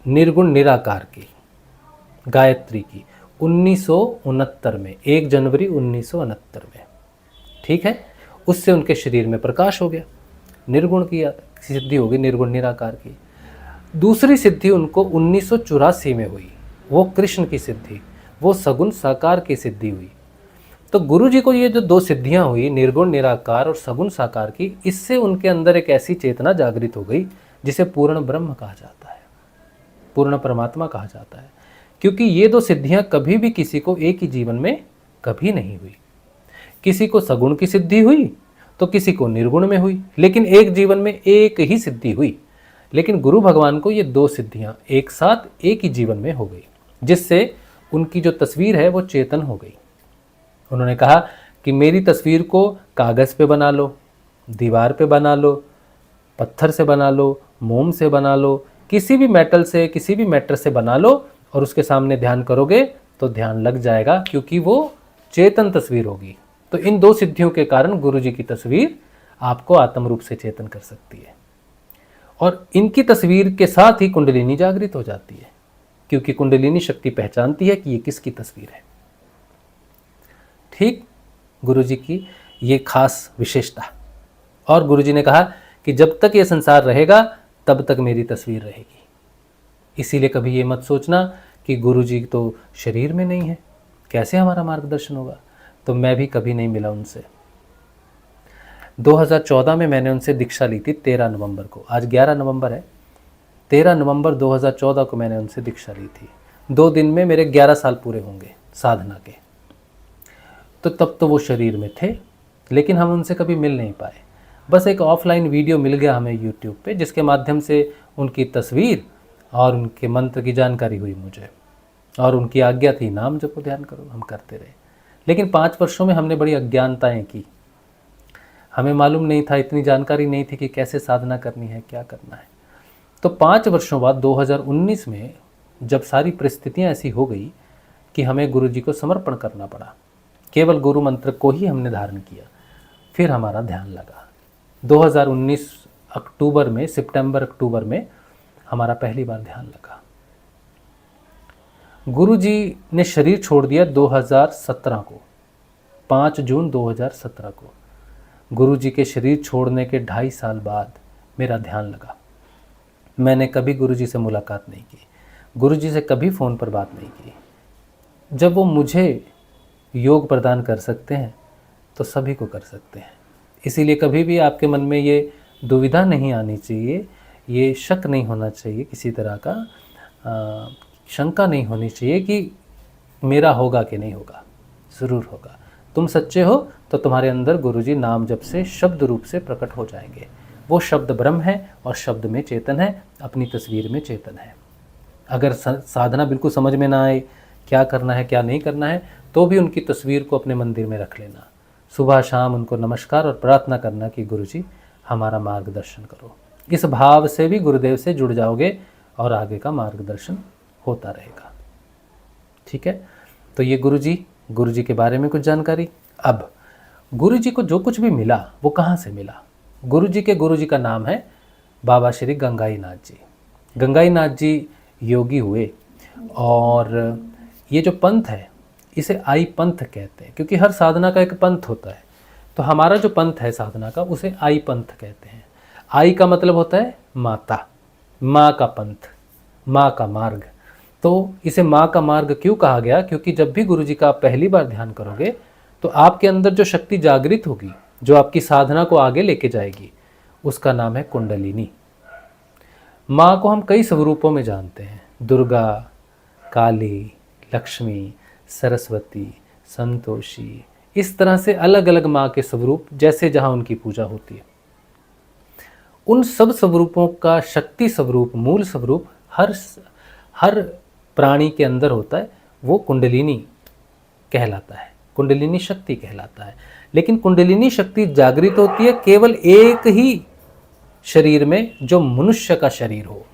निर्गुण निराकार की, गायत्री की, 1969 में, 1 जनवरी 1969 में। ठीक है, उससे उनके शरीर में प्रकाश हो गया, निर्गुण की सिद्धि हो गई, निर्गुण निराकार की। दूसरी सिद्धि उनको 1984 में हुई, वो कृष्ण की सिद्धि, वो सगुण साकार की सिद्धि हुई। तो गुरु जी को ये जो 2 सिद्धियां हुई, निर्गुण निराकार और सगुण साकार की, इससे उनके अंदर एक ऐसी चेतना जागृत हो गई जिसे पूर्ण ब्रह्म कहा जाता है, पूर्ण परमात्मा कहा जाता है। क्योंकि ये 2 सिद्धियां कभी भी किसी को एक ही जीवन में कभी नहीं हुई। किसी को सगुण की सिद्धि हुई तो किसी को निर्गुण में हुई, लेकिन एक जीवन में एक ही सिद्धि हुई। लेकिन गुरु भगवान को ये 2 सिद्धियां एक साथ एक ही जीवन में हो गई, जिससे उनकी जो तस्वीर है वो चेतन हो गई। उन्होंने कहा कि मेरी तस्वीर को कागज़ पे बना लो, दीवार पे बना लो, पत्थर से बना लो, मोम से बना लो, किसी भी मेटल से, किसी भी मैटर से बना लो, और उसके सामने ध्यान करोगे तो ध्यान लग जाएगा, क्योंकि वो चेतन तस्वीर होगी। तो इन 2 सिद्धियों के कारण गुरु जी की तस्वीर आपको आत्म रूप से चेतन कर सकती है। और इनकी तस्वीर के साथ ही कुंडलिनी जागृत हो जाती है, क्योंकि कुंडलिनी शक्ति पहचानती है कि ये किसकी तस्वीर है। ठीक, गुरु जी की ये खास विशेषता। और गुरु जी ने कहा कि जब तक ये संसार रहेगा तब तक मेरी तस्वीर रहेगी। इसीलिए कभी ये मत सोचना कि गुरु जी तो शरीर में नहीं है, कैसे हमारा मार्गदर्शन होगा। तो मैं भी कभी नहीं मिला उनसे। 2014 में मैंने उनसे दीक्षा ली थी, 13 नवंबर को। आज 11 नवंबर है। 13 नवंबर 2014 को मैंने उनसे दीक्षा ली थी। 2 दिन में मेरे 11 साल पूरे होंगे साधना के। तो तब तो वो शरीर में थे, लेकिन हम उनसे कभी मिल नहीं पाए। बस एक ऑफलाइन वीडियो मिल गया हमें यूट्यूब पे, जिसके माध्यम से उनकी तस्वीर और उनके मंत्र की जानकारी हुई मुझे, और उनकी आज्ञा थी नाम जपो ध्यान करो। हम करते रहे, लेकिन 5 वर्षों में हमने बड़ी अज्ञानताएं की। हमें मालूम नहीं था, इतनी जानकारी नहीं थी कि कैसे साधना करनी है, क्या करना है। तो 5 वर्षों बाद 2019 में जब सारी परिस्थितियां ऐसी हो गई कि हमें गुरु जी को समर्पण करना पड़ा, केवल गुरु मंत्र को ही हमने धारण किया, फिर हमारा ध्यान लगा। 2019 अक्टूबर में, सितंबर अक्टूबर में हमारा पहली बार ध्यान लगा। गुरु जी ने शरीर छोड़ दिया 2017 को, 5 जून 2017 को। गुरु जी के शरीर छोड़ने के 2.5 साल बाद मेरा ध्यान लगा। मैंने कभी गुरु जी से मुलाकात नहीं की, गुरु जी से कभी फ़ोन पर बात नहीं की। जब वो मुझे योग प्रदान कर सकते हैं तो सभी को कर सकते हैं। इसीलिए कभी भी आपके मन में ये दुविधा नहीं आनी चाहिए, ये शक नहीं होना चाहिए, किसी तरह का शंका नहीं होनी चाहिए कि मेरा होगा कि नहीं होगा। ज़रूर होगा। तुम सच्चे हो तो तुम्हारे अंदर गुरुजी नाम जप से शब्द रूप से प्रकट हो जाएंगे। वो शब्द ब्रह्म है और शब्द में चेतन है, अपनी तस्वीर में चेतन है। अगर साधना बिल्कुल समझ में ना आए, क्या करना है क्या नहीं करना है, तो भी उनकी तस्वीर को अपने मंदिर में रख लेना। सुबह शाम उनको नमस्कार और प्रार्थना करना कि गुरुजी हमारा मार्गदर्शन करो। इस भाव से भी गुरुदेव से जुड़ जाओगे और आगे का मार्गदर्शन होता रहेगा। ठीक है, तो ये गुरुजी के बारे में कुछ जानकारी। अब गुरुजी को जो कुछ भी मिला वो कहाँ से मिला? गुरुजी का नाम है बाबा श्री गंगाई नाथ जी। गंगाई नाथ जी योगी हुए, और ये जो पंथ है इसे आई पंथ कहते हैं, क्योंकि हर साधना का एक पंथ होता है। तो हमारा जो पंथ है साधना का, उसे आई पंथ कहते हैं। आई का मतलब होता है माता, माँ का पंथ, माँ का मार्ग। तो इसे माँ का मार्ग क्यों कहा गया? क्योंकि जब भी गुरुजी का आप पहली बार ध्यान करोगे तो आपके अंदर जो शक्ति जागृत होगी, जो आपकी साधना को आगे लेके जाएगी, उसका नाम है कुंडलिनी। माँ को हम कई स्वरूपों में जानते हैं, दुर्गा, काली, लक्ष्मी, सरस्वती, संतोषी, इस तरह से अलग अलग माँ के स्वरूप जैसे जहाँ उनकी पूजा होती है। उन सब स्वरूपों का शक्ति स्वरूप, मूल स्वरूप हर प्राणी के अंदर होता है, वो कुंडलिनी कहलाता है, कुंडलिनी शक्ति कहलाता है। लेकिन कुंडलिनी शक्ति जागृत होती है केवल एक ही शरीर में, जो मनुष्य का शरीर हो।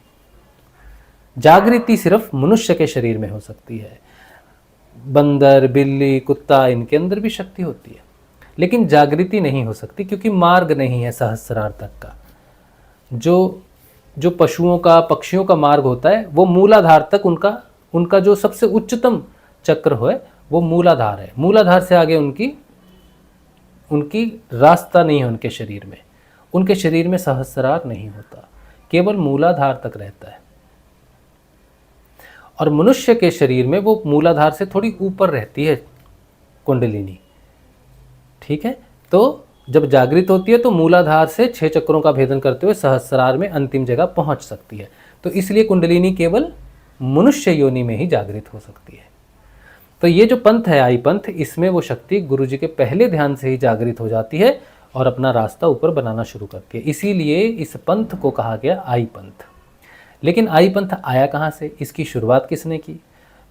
जागृति सिर्फ मनुष्य के शरीर में हो सकती है। बंदर, बिल्ली, कुत्ता, इनके अंदर भी शक्ति होती है, लेकिन जागृति नहीं हो सकती, क्योंकि मार्ग नहीं है सहस्रार तक का। जो पशुओं का, पक्षियों का मार्ग होता है, वो मूलाधार तक उनका जो सबसे उच्चतम चक्र है वो मूलाधार है। मूलाधार से आगे उनकी रास्ता नहीं है उनके शरीर में। उनके शरीर में सहस्रार नहीं होता, केवल मूलाधार तक रहता है। और मनुष्य के शरीर में वो मूलाधार से थोड़ी ऊपर रहती है कुंडलिनी। ठीक है, तो जब जागृत होती है तो मूलाधार से 6 चक्रों का भेदन करते हुए सहस्रार में अंतिम जगह पहुंच सकती है। तो इसलिए कुंडलिनी केवल मनुष्य योनि में ही जागृत हो सकती है। तो ये जो पंथ है आई पंथ, इसमें वो शक्ति गुरुजी के पहले ध्यान से ही जागृत हो जाती है और अपना रास्ता ऊपर बनाना शुरू करती है। इसीलिए इस पंथ को कहा गया आई पंथ। लेकिन आई पंथ आया कहाँ से? इसकी शुरुआत किसने की?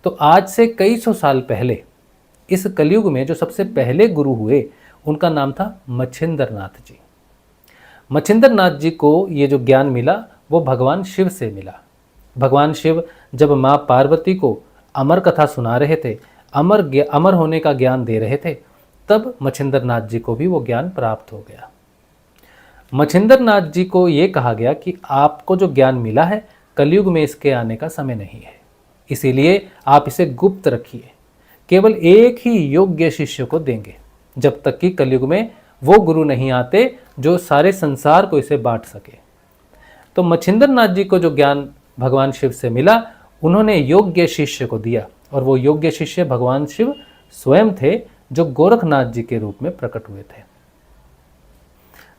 तो आज से कई सौ साल पहले इस कलयुग में जो सबसे पहले गुरु हुए, उनका नाम था मच्छिंद्रनाथ जी। मच्छिंद्रनाथ जी को ये जो ज्ञान मिला वो भगवान शिव से मिला। भगवान शिव जब माँ पार्वती को अमर कथा सुना रहे थे, अमर होने का ज्ञान दे रहे थे, तब मच्छिंद्रनाथ जी को भी वो ज्ञान प्राप्त हो गया। मच्छिंद्रनाथ जी को ये कहा गया कि आपको जो ज्ञान मिला है, कलयुग में इसके आने का समय नहीं है, इसीलिए आप इसे गुप्त रखिए। केवल एक ही योग्य शिष्य को देंगे, जब तक कि कलयुग में वो गुरु नहीं आते जो सारे संसार को इसे बांट सके। तो मच्छिंद्रनाथ जी को जो ज्ञान भगवान शिव से मिला, उन्होंने योग्य शिष्य को दिया, और वो योग्य शिष्य भगवान शिव स्वयं थे, जो गोरखनाथ जी के रूप में प्रकट हुए थे।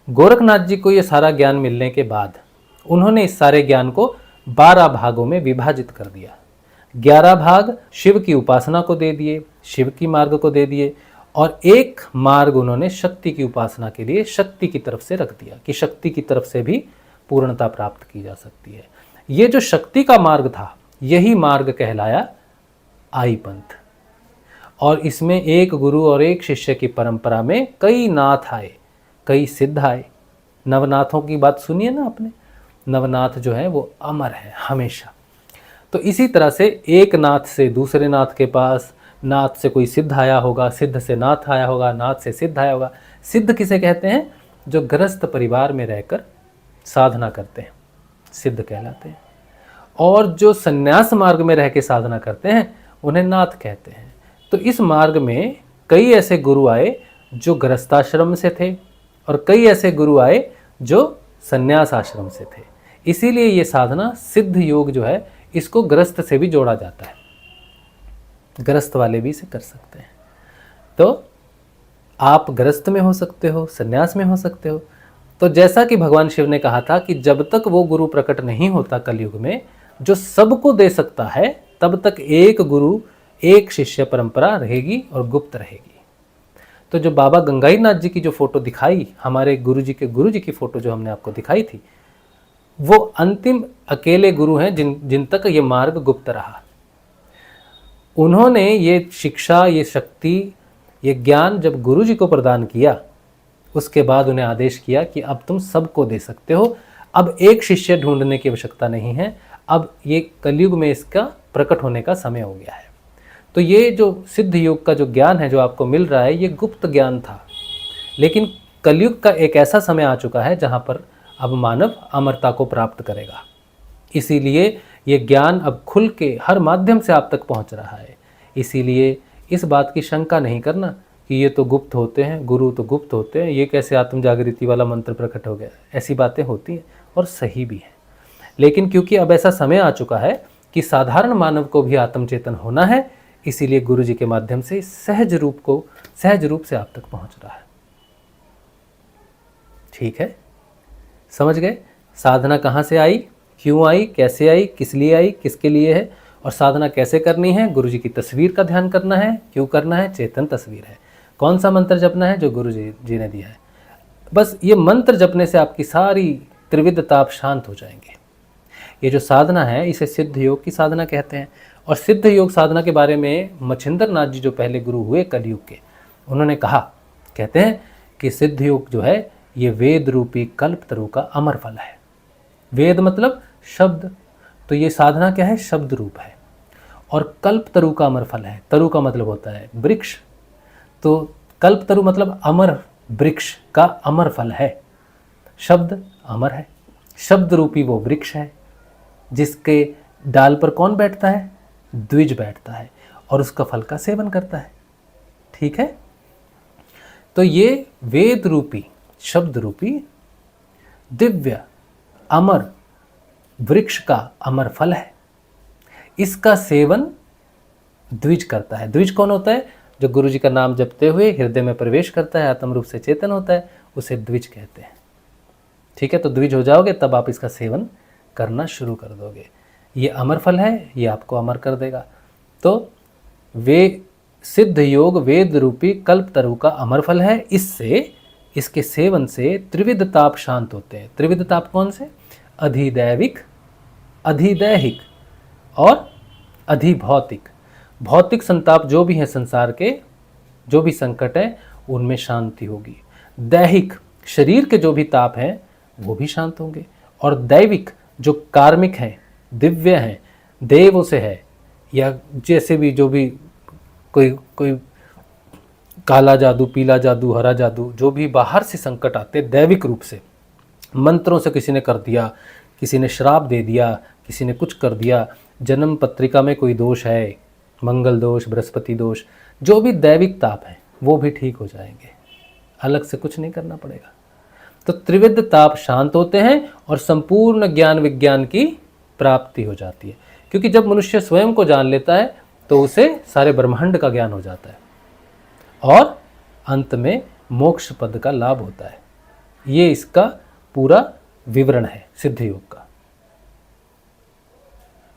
गोरखनाथ जी को ये सारा ज्ञान मिलने के बाद उन्होंने इस सारे ज्ञान को 12 भागों में विभाजित कर दिया। 11 भाग शिव की उपासना को दे दिए, शिव की मार्ग को दे दिए, और एक मार्ग उन्होंने शक्ति की उपासना के लिए शक्ति की तरफ से रख दिया कि शक्ति की तरफ से भी पूर्णता प्राप्त की जा सकती है। ये जो शक्ति का मार्ग था, यही मार्ग कहलाया आई पंथ। और इसमें एक गुरु और एक शिष्य की परंपरा में कई नाथ आए, कई सिद्ध आए। नवनाथों की बात सुनिए ना आपने, नवनाथ जो है वो अमर है हमेशा। तो इसी तरह से एक नाथ से दूसरे नाथ के पास, नाथ से कोई सिद्ध आया होगा, सिद्ध से नाथ आया होगा, नाथ से सिद्ध आया होगा। सिद्ध किसे कहते हैं? जो गृहस्थ परिवार में रहकर साधना करते हैं, सिद्ध कहलाते हैं। और जो संन्यास मार्ग में रह के साधना करते हैं, उन्हें नाथ कहते हैं। तो इस मार्ग में कई ऐसे गुरु आए जो गृहस्थाश्रम से थे, और कई ऐसे गुरु आए जो संन्यास आश्रम से थे। इसीलिए ये साधना सिद्ध योग जो है, इसको गृहस्थ से भी जोड़ा जाता है, गृहस्थ वाले भी इसे कर सकते हैं। तो आप गृहस्थ में हो सकते हो, संन्यास में हो सकते हो। तो जैसा कि भगवान शिव ने कहा था कि जब तक वो गुरु प्रकट नहीं होता कलयुग में जो सबको दे सकता है, तब तक एक गुरु एक शिष्य परंपरा रहेगी और गुप्त रहेगी। तो जो बाबा गंगाईनाथ जी की जो फोटो दिखाई, हमारे गुरु जी की फोटो जो हमने आपको दिखाई थी, वो अंतिम अकेले गुरु हैं जिन तक ये मार्ग गुप्त रहा। उन्होंने ये शिक्षा, ये शक्ति, ये ज्ञान जब गुरु जी को प्रदान किया, उसके बाद उन्हें आदेश किया कि अब तुम सबको दे सकते हो, अब एक शिष्य ढूंढने की आवश्यकता नहीं है, अब ये कलयुग में इसका प्रकट होने का समय हो गया है। तो ये जो सिद्ध योग का जो ज्ञान है जो आपको मिल रहा है, ये गुप्त ज्ञान था। लेकिन कलयुग का एक ऐसा समय आ चुका है जहाँ पर अब मानव अमरता को प्राप्त करेगा। इसीलिए ये ज्ञान अब खुल के हर माध्यम से आप तक पहुँच रहा है। इसीलिए इस बात की शंका नहीं करना कि ये तो गुप्त होते हैं, गुरु तो गुप्त होते हैं, ये कैसे आत्म जागृति वाला मंत्र प्रकट हो गया। ऐसी बातें होती हैं और सही भी हैं। लेकिन क्योंकि अब ऐसा समय आ चुका है कि साधारण मानव को भी आत्मचेतन होना है, इसीलिए गुरु जी के माध्यम से सहज रूप से आप तक पहुंच रहा है। ठीक है, समझ गए साधना कहाँ से आई, क्यों आई, कैसे आई, किस लिए आई, किसके लिए है, और साधना कैसे करनी है। गुरु जी की तस्वीर का ध्यान करना है। क्यों करना है? चेतन तस्वीर है। कौन सा मंत्र जपना है? जो गुरु जी ने दिया है। बस ये मंत्र जपने से आपकी सारी त्रिविध ताप शांत हो जाएंगे। ये जो साधना है इसे सिद्ध योग की साधना कहते हैं। और सिद्ध योग साधना के बारे में मच्छिंद्र नाथ जी जो पहले गुरु हुए कलयुग के, उन्होंने कहते हैं कि सिद्ध योग जो है ये वेद रूपी कल्पतरु का अमर फल है। वेद मतलब शब्द, तो ये साधना क्या है? शब्द रूप है। और कल्पतरु का अमर फल है। तरु का मतलब होता है वृक्ष, तो कल्पतरु मतलब अमर वृक्ष का अमर फल है। शब्द अमर है, शब्द रूपी वो वृक्ष है जिसके डाल पर कौन बैठता है? द्विज बैठता है और उसका फल का सेवन करता है। ठीक है, तो ये वेद रूपी, शब्द रूपी, दिव्य अमर वृक्ष का अमर फल है। इसका सेवन द्विज करता है। द्विज कौन होता है? जो गुरु जी का नाम जपते हुए हृदय में प्रवेश करता है, आत्म रूप से चेतन होता है, उसे द्विज कहते हैं। ठीक है, तो द्विज हो जाओगे तब आप इसका सेवन करना शुरू कर दोगे। ये अमर फल है, ये आपको अमर कर देगा। तो वे सिद्ध योग वेद रूपी कल्पतरु का अमर फल है। इसके सेवन से त्रिविध ताप शांत होते हैं। त्रिविध ताप कौन से? अधिदैविक, अधिदैहिक और अधिभौतिक। भौतिक संताप जो भी है संसार के, जो भी संकट है, उनमें शांति होगी। दैहिक शरीर के जो भी ताप हैं वो भी शांत होंगे। और दैविक जो कार्मिक हैं, दिव्य हैं, देवों से है, या जैसे भी जो भी कोई काला जादू, पीला जादू, हरा जादू, जो भी बाहर से संकट आते दैविक रूप से, मंत्रों से किसी ने कर दिया, किसी ने श्राप दे दिया, किसी ने कुछ कर दिया, जन्म पत्रिका में कोई दोष है, मंगल दोष, बृहस्पति दोष, जो भी दैविक ताप है वो भी ठीक हो जाएंगे। अलग से कुछ नहीं करना पड़ेगा। तो त्रिविध ताप शांत होते हैं और संपूर्ण ज्ञान विज्ञान की प्राप्ति हो जाती है। क्योंकि जब मनुष्य स्वयं को जान लेता है तो उसे सारे ब्रह्मांड का ज्ञान हो जाता है और अंत में मोक्ष पद का लाभ होता है। ये इसका पूरा विवरण है सिद्ध योग का।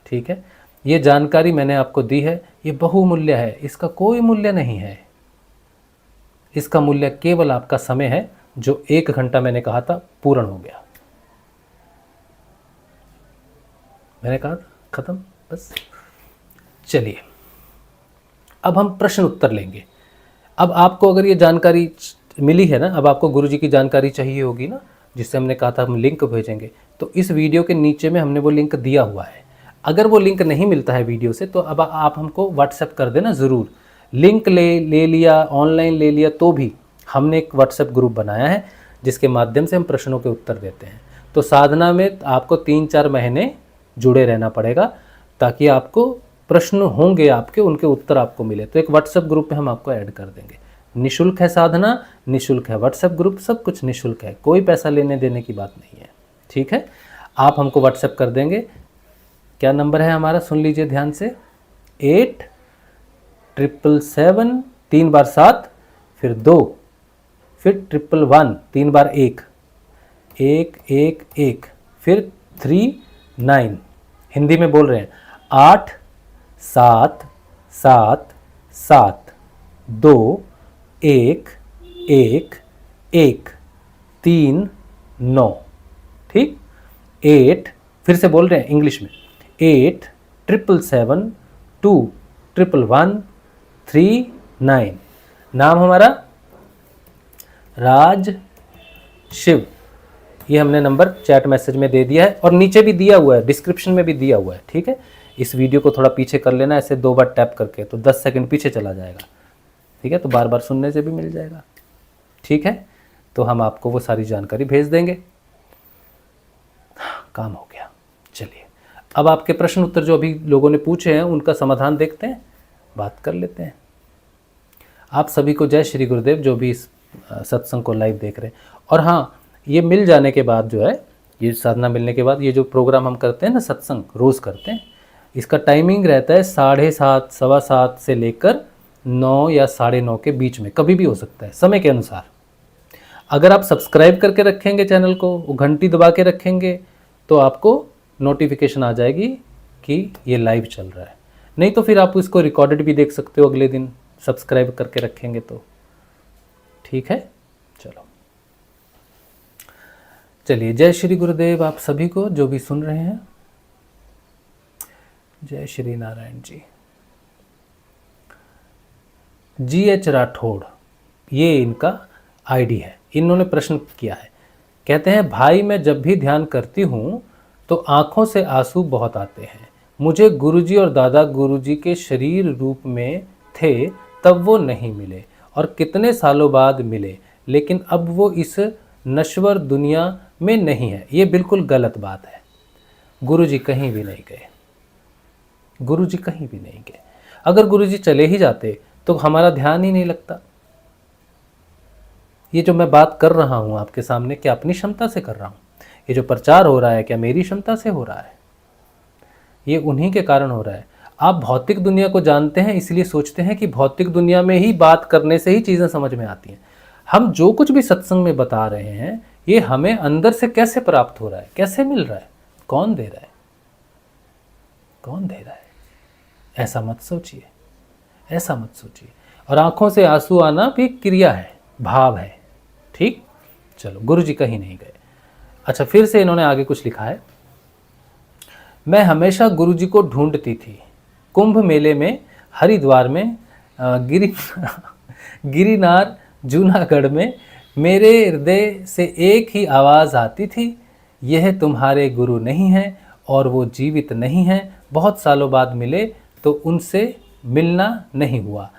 ठीक है, ये जानकारी मैंने आपको दी है, ये बहुमूल्य है, इसका कोई मूल्य नहीं है। इसका मूल्य केवल आपका समय है, जो 1 घंटा मैंने कहा था पूर्ण हो गया। मैंने कहा खत्म, बस। चलिए अब हम प्रश्न उत्तर लेंगे। अब आपको अगर ये जानकारी मिली है ना, अब आपको गुरुजी की जानकारी चाहिए होगी ना, जिससे हमने कहा था हम लिंक भेजेंगे, तो इस वीडियो के नीचे में हमने वो लिंक दिया हुआ है। अगर वो लिंक नहीं मिलता है वीडियो से, तो अब आप हमको व्हाट्सएप कर देना ज़रूर। लिंक ले लिया, ऑनलाइन ले लिया, तो भी हमने एक व्हाट्सएप ग्रुप बनाया है जिसके माध्यम से हम प्रश्नों के उत्तर देते हैं। तो साधना में आपको 3-4 महीने जुड़े रहना पड़ेगा, ताकि आपको प्रश्न होंगे आपके, उनके उत्तर आपको मिले। तो एक व्हाट्सएप ग्रुप में हम आपको ऐड कर देंगे। निःशुल्क है साधना, निःशुल्क है व्हाट्सएप ग्रुप, सब कुछ निःशुल्क है, कोई पैसा लेने देने की बात नहीं है। ठीक है, आप हमको व्हाट्सएप कर देंगे। क्या नंबर है हमारा, सुन लीजिए ध्यान से, 8777 3 बार 7, फिर 2, फिर 111 3 बार 1 1 1 1, फिर 39। हिंदी में बोल रहे हैं, 8 7 7 7 2 1 1 1 3 9। ठीक, 8, फिर से बोल रहे हैं इंग्लिश में, 8 777 2 111 3 9। नाम हमारा राज शिव। ये हमने नंबर चैट मैसेज में दे दिया है, और नीचे भी दिया हुआ है, डिस्क्रिप्शन में भी दिया हुआ है। ठीक है, इस वीडियो को थोड़ा पीछे कर लेना, ऐसे 2 बार टैप करके, तो 10 सेकंड पीछे चला जाएगा। ठीक है, तो बार बार सुनने से भी मिल जाएगा। ठीक है, तो हम आपको वो सारी जानकारी भेज देंगे। काम हो गया। चलिए अब आपके प्रश्न उत्तर जो अभी लोगों ने पूछे हैं, उनका समाधान देखते हैं, बात कर लेते हैं। आप सभी को जय श्री गुरुदेव, जो भी इस सत्संग को लाइव देख रहे हैं। और हाँ, ये मिल जाने के बाद जो है, ये साधना मिलने के बाद, ये जो प्रोग्राम हम करते हैं ना, सत्संग रोज़ करते हैं, इसका टाइमिंग रहता है 7:30 7:15 से लेकर 9 या 9:30 के बीच में, कभी भी हो सकता है, समय के अनुसार। अगर आप सब्सक्राइब करके रखेंगे चैनल को, वो घंटी दबा के रखेंगे, तो आपको नोटिफिकेशन आ जाएगी कि ये लाइव चल रहा है। नहीं तो फिर आप इसको रिकॉर्डेड भी देख सकते हो अगले दिन, सब्सक्राइब करके रखेंगे तो। ठीक है, चलो चलिए, जय श्री गुरुदेव आप सभी को जो भी सुन रहे हैं। जय श्री नारायण जी। GH राठौड़, ये इनका आईडी है। इन्होंने प्रश्न किया है, कहते हैं, भाई मैं जब भी ध्यान करती हूँ तो आँखों से आंसू बहुत आते हैं। मुझे गुरुजी और दादा गुरुजी के शरीर रूप में थे, तब वो नहीं मिले, और कितने सालों बाद मिले, लेकिन अब वो इस नश्वर दुनिया में नहीं है। ये बिल्कुल गलत बात है। गुरुजी कहीं भी नहीं गए, गुरुजी कहीं भी नहीं गए। अगर गुरुजी चले ही जाते तो हमारा ध्यान ही नहीं लगता। ये जो मैं बात कर रहा हूँ आपके सामने, क्या अपनी क्षमता से कर रहा हूँ? ये जो प्रचार हो रहा है, क्या मेरी क्षमता से हो रहा है? ये उन्हीं के कारण हो रहा है। आप भौतिक दुनिया को जानते हैं, इसलिए सोचते हैं कि भौतिक दुनिया में ही बात करने से ही चीज़ें समझ में आती हैं। हम जो कुछ भी सत्संग में बता रहे हैं, ये हमें अंदर से कैसे प्राप्त हो रहा है, कैसे मिल रहा है, कौन दे रहा है, कौन दे रहा है? ऐसा मत सोचिए, ऐसा मत सोचिए। और आंखों से आंसू आना भी क्रिया है, भाव है। ठीक, चलो, गुरुजी कहीं नहीं गए। अच्छा, फिर से इन्होंने आगे कुछ लिखा है, मैं हमेशा गुरुजी को ढूंढती थी। कुंभ मेले में, हरिद्वार में, गिरिनार, जूनागढ़ में, मेरे हृदय से एक ही आवाज़ आती थी, यह तुम्हारे गुरु नहीं हैं और वो जीवित नहीं हैं। बहुत सालों बाद मिले तो उनसे मिलना नहीं हुआ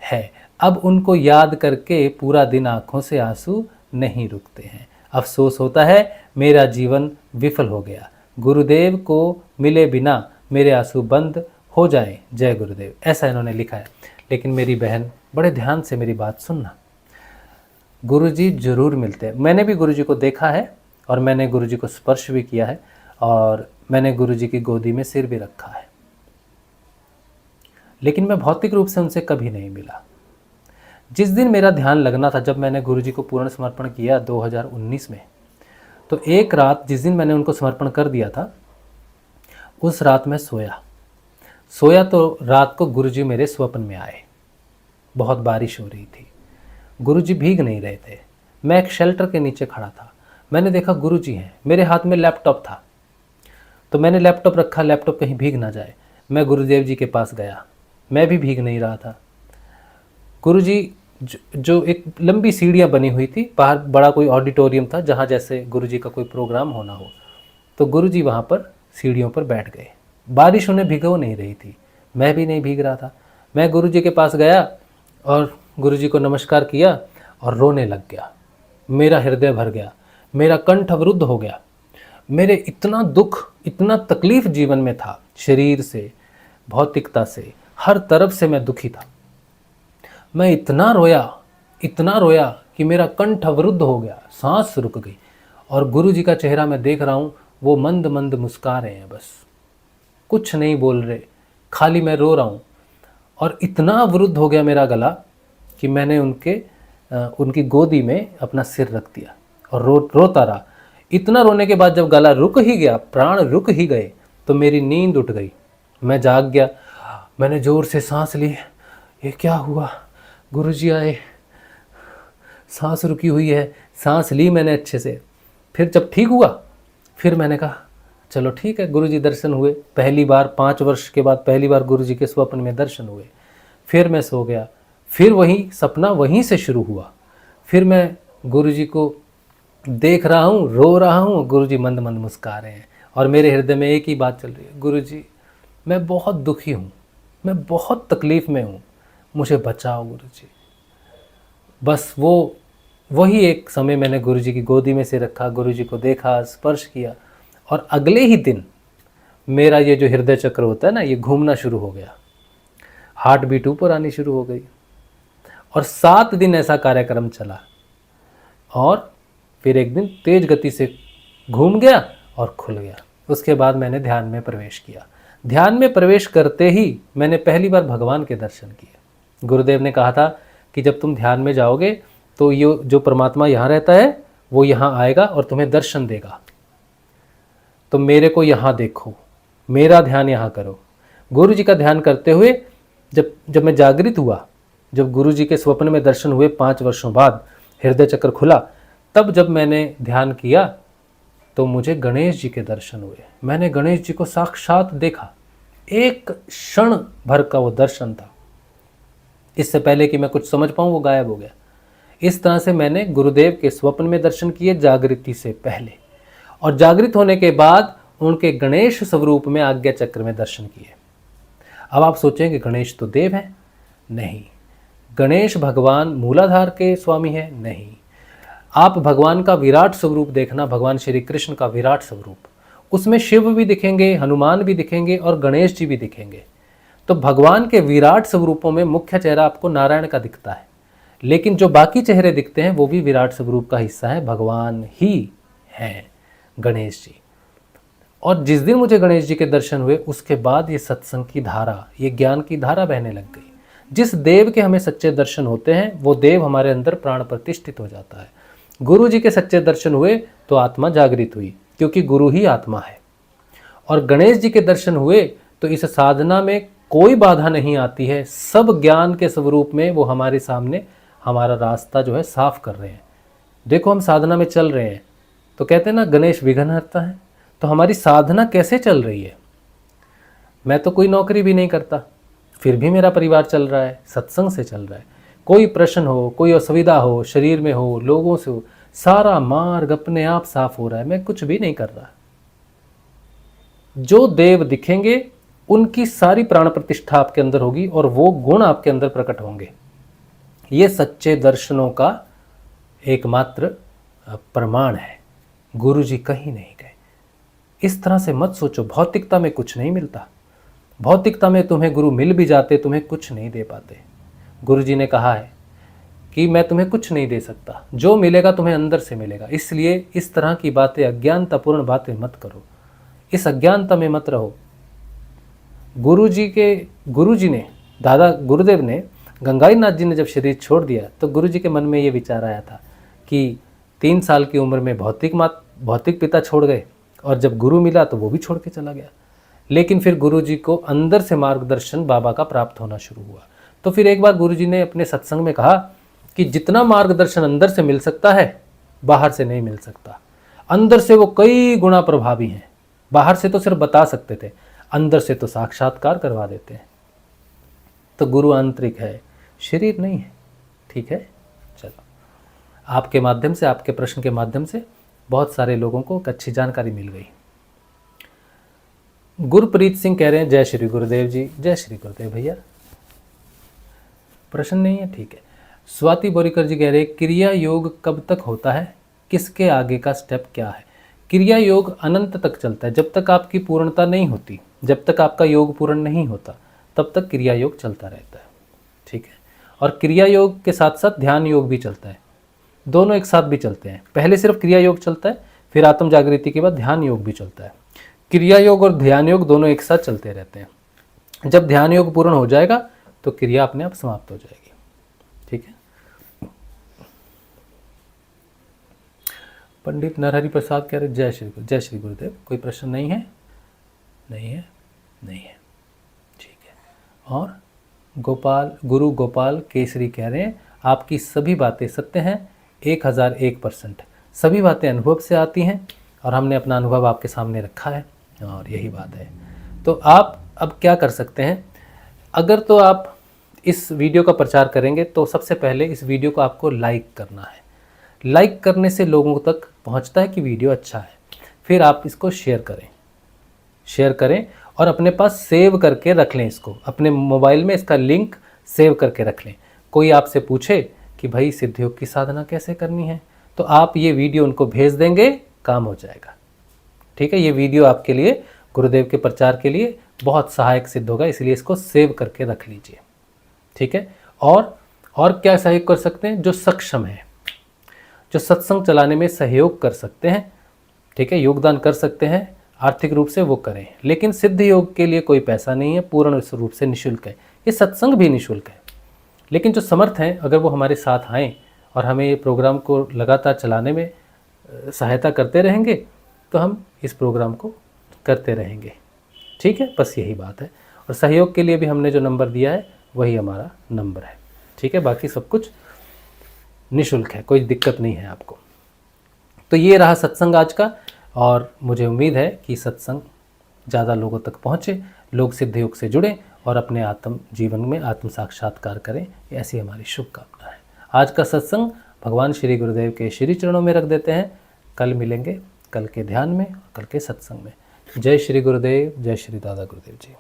है। अब उनको याद करके पूरा दिन आँखों से आंसू नहीं रुकते हैं। अफसोस होता है मेरा जीवन विफल हो गया। गुरुदेव को मिले बिना मेरे आंसू बंद हो जाएं। जय गुरुदेव। ऐसा इन्होंने लिखा है। लेकिन मेरी बहन, बड़े ध्यान से मेरी बात सुनना। गुरुजी जरूर मिलते हैं। मैंने भी गुरुजी को देखा है और मैंने गुरुजी को स्पर्श भी किया है और मैंने गुरुजी की गोदी में सिर भी रखा है, लेकिन मैं भौतिक रूप से उनसे कभी नहीं मिला। जिस दिन मेरा ध्यान लगना था, जब मैंने गुरुजी को पूर्ण समर्पण किया 2019 में, तो एक रात जिस दिन मैंने उनको समर्पण कर दिया था, उस रात मैं सोया तो रात को गुरुजी मेरे स्वप्न में आए। बहुत बारिश हो रही थी, गुरुजी भीग नहीं रहे थे। मैं एक शेल्टर के नीचे खड़ा था। मैंने देखा गुरुजी हैं, मेरे हाथ में लैपटॉप था, तो मैंने लैपटॉप रखा, लैपटॉप कहीं भीग ना जाए। मैं गुरुदेव जी के पास गया, मैं भी भीग नहीं रहा था। गुरुजी जो एक लंबी सीढ़ियाँ बनी हुई थी, बाहर बड़ा कोई ऑडिटोरियम था जहाँ जैसे गुरुजी का कोई प्रोग्राम होना हो, तो गुरुजी वहाँ पर सीढ़ियों पर बैठ गए। बारिश उन्हें भिगो नहीं रही थी, मैं भी नहीं भीग रहा था। मैं गुरुजी के पास गया और गुरुजी को नमस्कार किया और रोने लग गया। मेरा हृदय भर गया, मेरा कंठ अवरुद्ध हो गया। मेरे इतना दुख, इतना तकलीफ जीवन में था, शरीर से, भौतिकता से, हर तरफ से मैं दुखी था। मैं इतना रोया कि मेरा कंठ अवरुद्ध हो गया, सांस रुक गई। और गुरुजी का चेहरा मैं देख रहा हूँ, वो मंद मंद मुस्कुरा रहे हैं, बस कुछ नहीं बोल रहे, खाली मैं रो रहा हूँ। और इतना अवरुद्ध हो गया मेरा गला कि मैंने उनकी गोदी में अपना सिर रख दिया और रोता रहा। इतना रोने के बाद जब गला रुक ही गया, प्राण रुक ही गए, तो मेरी नींद उठ गई। मैं जाग गया, मैंने ज़ोर से सांस ली। ये क्या हुआ? गुरुजी आए, सांस रुकी हुई है। सांस ली मैंने अच्छे से। फिर जब ठीक हुआ, फिर मैंने कहा चलो ठीक है, गुरुजी दर्शन हुए। पहली बार 5 वर्ष के बाद पहली बार गुरुजी के स्वप्न में दर्शन हुए। फिर मैं सो गया, फिर वही सपना वहीं से शुरू हुआ। फिर मैं गुरुजी को देख रहा हूँ, रो रहा हूँ, गुरुजी मंद मंद मुस्कुरा रहे हैं और मेरे हृदय में एक ही बात चल रही है, गुरुजी मैं बहुत दुखी हूँ, मैं बहुत तकलीफ़ में हूँ, मुझे बचाओ गुरुजी। बस वही एक समय मैंने गुरुजी की गोदी में से रखा, गुरुजी को देखा, स्पर्श किया और अगले ही दिन मेरा ये जो हृदय चक्र होता है ना, ये घूमना शुरू हो गया, हार्ट बीट ऊपर आनी शुरू हो गई। और 7 दिन ऐसा कार्यक्रम चला और फिर एक दिन तेज गति से घूम गया और खुल गया। उसके बाद मैंने ध्यान में प्रवेश किया। ध्यान में प्रवेश करते ही मैंने पहली बार भगवान के दर्शन किए। गुरुदेव ने कहा था कि जब तुम ध्यान में जाओगे तो ये जो परमात्मा यहाँ रहता है वो यहाँ आएगा और तुम्हें दर्शन देगा, तो मेरे को यहाँ देखो, मेरा ध्यान यहाँ करो। गुरु जी का ध्यान करते हुए जब मैं जागृत हुआ, जब गुरु जी के स्वप्न में दर्शन हुए 5 वर्षों बाद, हृदय चक्र खुला, तब जब मैंने ध्यान किया तो मुझे गणेश जी के दर्शन हुए। मैंने गणेश जी को साक्षात देखा, एक क्षण भर का वो दर्शन था। इससे पहले कि मैं कुछ समझ पाऊँ वो गायब हो गया। इस तरह से मैंने गुरुदेव के स्वप्न में दर्शन किए जागृति से पहले, और जागृत होने के बाद उनके गणेश स्वरूप में आज्ञा चक्र में दर्शन किए। अब आप सोचेंगे गणेश तो देव हैं, नहीं। गणेश भगवान मूलाधार के स्वामी हैं, नहीं। आप भगवान का विराट स्वरूप देखना, भगवान श्री कृष्ण का विराट स्वरूप, उसमें शिव भी दिखेंगे, हनुमान भी दिखेंगे और गणेश जी भी दिखेंगे। तो भगवान के विराट स्वरूपों में मुख्य चेहरा आपको नारायण का दिखता है, लेकिन जो बाकी चेहरे दिखते हैं वो भी विराट स्वरूप का हिस्सा है, भगवान ही हैं गणेश जी। और जिस दिन मुझे गणेश जी के दर्शन हुए उसके बाद ये सत्संग की धारा, ये ज्ञान की धारा बहने लग गई। जिस देव के हमें सच्चे दर्शन होते हैं वो देव हमारे अंदर प्राण प्रतिष्ठित हो जाता है। गुरु जी के सच्चे दर्शन हुए तो आत्मा जागृत हुई, क्योंकि गुरु ही आत्मा है। और गणेश जी के दर्शन हुए तो इस साधना में कोई बाधा नहीं आती है, सब ज्ञान के स्वरूप में वो हमारे सामने हमारा रास्ता जो है साफ कर रहे हैं। देखो हम साधना में चल रहे हैं तो कहते हैं ना गणेश विघ्न हरता है, तो हमारी साधना कैसे चल रही है। मैं तो कोई नौकरी भी नहीं करता, फिर भी मेरा परिवार चल रहा है, सत्संग से चल रहा है। कोई प्रश्न हो, कोई असुविधा हो, शरीर में हो, लोगों से हो, सारा मार्ग अपने आप साफ हो रहा है, मैं कुछ भी नहीं कर रहा। जो देव दिखेंगे उनकी सारी प्राण प्रतिष्ठा आपके अंदर होगी और वो गुण आपके अंदर प्रकट होंगे। ये सच्चे दर्शनों का एकमात्र प्रमाण है। गुरु जी कहीं नहीं गए। इस तरह से मत सोचो, भौतिकता में कुछ नहीं मिलता। भौतिकता में तुम्हें गुरु मिल भी जाते, तुम्हें कुछ नहीं दे पाते। गुरु जी ने कहा है कि मैं तुम्हें कुछ नहीं दे सकता, जो मिलेगा तुम्हें अंदर से मिलेगा। इसलिए इस तरह की बातें, अज्ञानतापूर्ण बातें मत करो, इस अज्ञानता में मत रहो। गुरु जी ने, दादा गुरुदेव ने, गंगाई नाथ जी ने जब शरीर छोड़ दिया तो गुरु जी के मन में ये विचार आया था कि 3 साल की उम्र में भौतिक पिता छोड़ गए और जब गुरु मिला तो वो भी छोड़ के चला गया। लेकिन फिर गुरुजी को अंदर से मार्गदर्शन बाबा का प्राप्त होना शुरू हुआ। तो फिर एक बार गुरुजी ने अपने सत्संग में कहा कि जितना मार्गदर्शन अंदर से मिल सकता है बाहर से नहीं मिल सकता। अंदर से वो कई गुना प्रभावी हैं। बाहर से तो सिर्फ बता सकते थे, अंदर से तो साक्षात्कार करवा देते हैं। तो गुरु आंतरिक है, शरीर नहीं है। ठीक है, चलो आपके माध्यम से, आपके प्रश्न के माध्यम से बहुत सारे लोगों को एक अच्छी जानकारी मिल गई। गुरप्रीत सिंह कह रहे हैं जय श्री गुरुदेव जी। जय श्री गुरुदेव भैया। प्रश्न नहीं है, ठीक है। स्वाति बोरीकर जी कह रहे हैं क्रिया योग कब तक होता है, किसके आगे का स्टेप क्या है? क्रिया योग अनंत तक चलता है। जब तक आपकी पूर्णता नहीं होती, जब तक आपका योग पूर्ण नहीं होता, तब तक क्रिया योग चलता रहता है। ठीक है, और क्रिया योग के साथ साथ ध्यान योग भी चलता है। दोनों एक साथ भी चलते हैं। पहले सिर्फ क्रिया योग चलता है, फिर आत्म जागृति के बाद ध्यान योग भी चलता है। क्रिया योग और ध्यान योग दोनों एक साथ चलते रहते हैं। जब ध्यान योग पूर्ण हो जाएगा तो क्रिया अपने आप समाप्त हो जाएगी। ठीक है। पंडित नरहरि प्रसाद कह रहे जय श्री गुरुदेव। कोई प्रश्न नहीं है? नहीं है, नहीं है, ठीक है। और गुरु गोपाल केसरी कह रहे हैं आपकी सभी बातें सत्य हैं 1001%। सभी बातें अनुभव से आती हैं और हमने अपना अनुभव आपके सामने रखा है और यही बात है। तो आप अब क्या कर सकते हैं, अगर तो आप इस वीडियो का प्रचार करेंगे तो सबसे पहले इस वीडियो को आपको लाइक करना है। लाइक करने से लोगों तक पहुंचता है कि वीडियो अच्छा है। फिर आप इसको शेयर करें और अपने पास सेव करके रख लें। इसको अपने मोबाइल में इसका लिंक सेव करके रख लें। कोई आपसे पूछे कि भाई सिद्धयोग की साधना कैसे करनी है, तो आप ये वीडियो उनको भेज देंगे, काम हो जाएगा। ठीक है, ये वीडियो आपके लिए, गुरुदेव के प्रचार के लिए बहुत सहायक सिद्ध होगा, इसलिए इसको सेव करके रख लीजिए। ठीक है, और क्या सहयोग कर सकते हैं? जो सक्षम है, जो सत्संग चलाने में सहयोग कर सकते हैं, ठीक है, योगदान कर सकते हैं आर्थिक रूप से, वो करें। लेकिन सिद्ध योग के लिए कोई पैसा नहीं है, पूर्ण रूप से निःशुल्क है। ये सत्संग भी निःशुल्क है। लेकिन जो समर्थ हैं, अगर वो हमारे साथ आएँ और हमें ये प्रोग्राम को लगातार चलाने में सहायता करते रहेंगे तो हम इस प्रोग्राम को करते रहेंगे। ठीक है, बस यही बात है। और सहयोग के लिए भी हमने जो नंबर दिया है वही हमारा नंबर है। ठीक है, बाकी सब कुछ निःशुल्क है, कोई दिक्कत नहीं है आपको। तो ये रहा सत्संग आज का, और मुझे उम्मीद है कि सत्संग ज़्यादा लोगों तक पहुँचे, लोग सिद्ध योग से जुड़ें और अपने आत्म जीवन में आत्म साक्षात्कार करें। ऐसी हमारी शुभकामना है। आज का सत्संग भगवान श्री गुरुदेव के श्री चरणों में रख देते हैं। कल मिलेंगे, कल के ध्यान में और कल के सत्संग में। जय श्री गुरुदेव, जय श्री दादा गुरुदेव जी।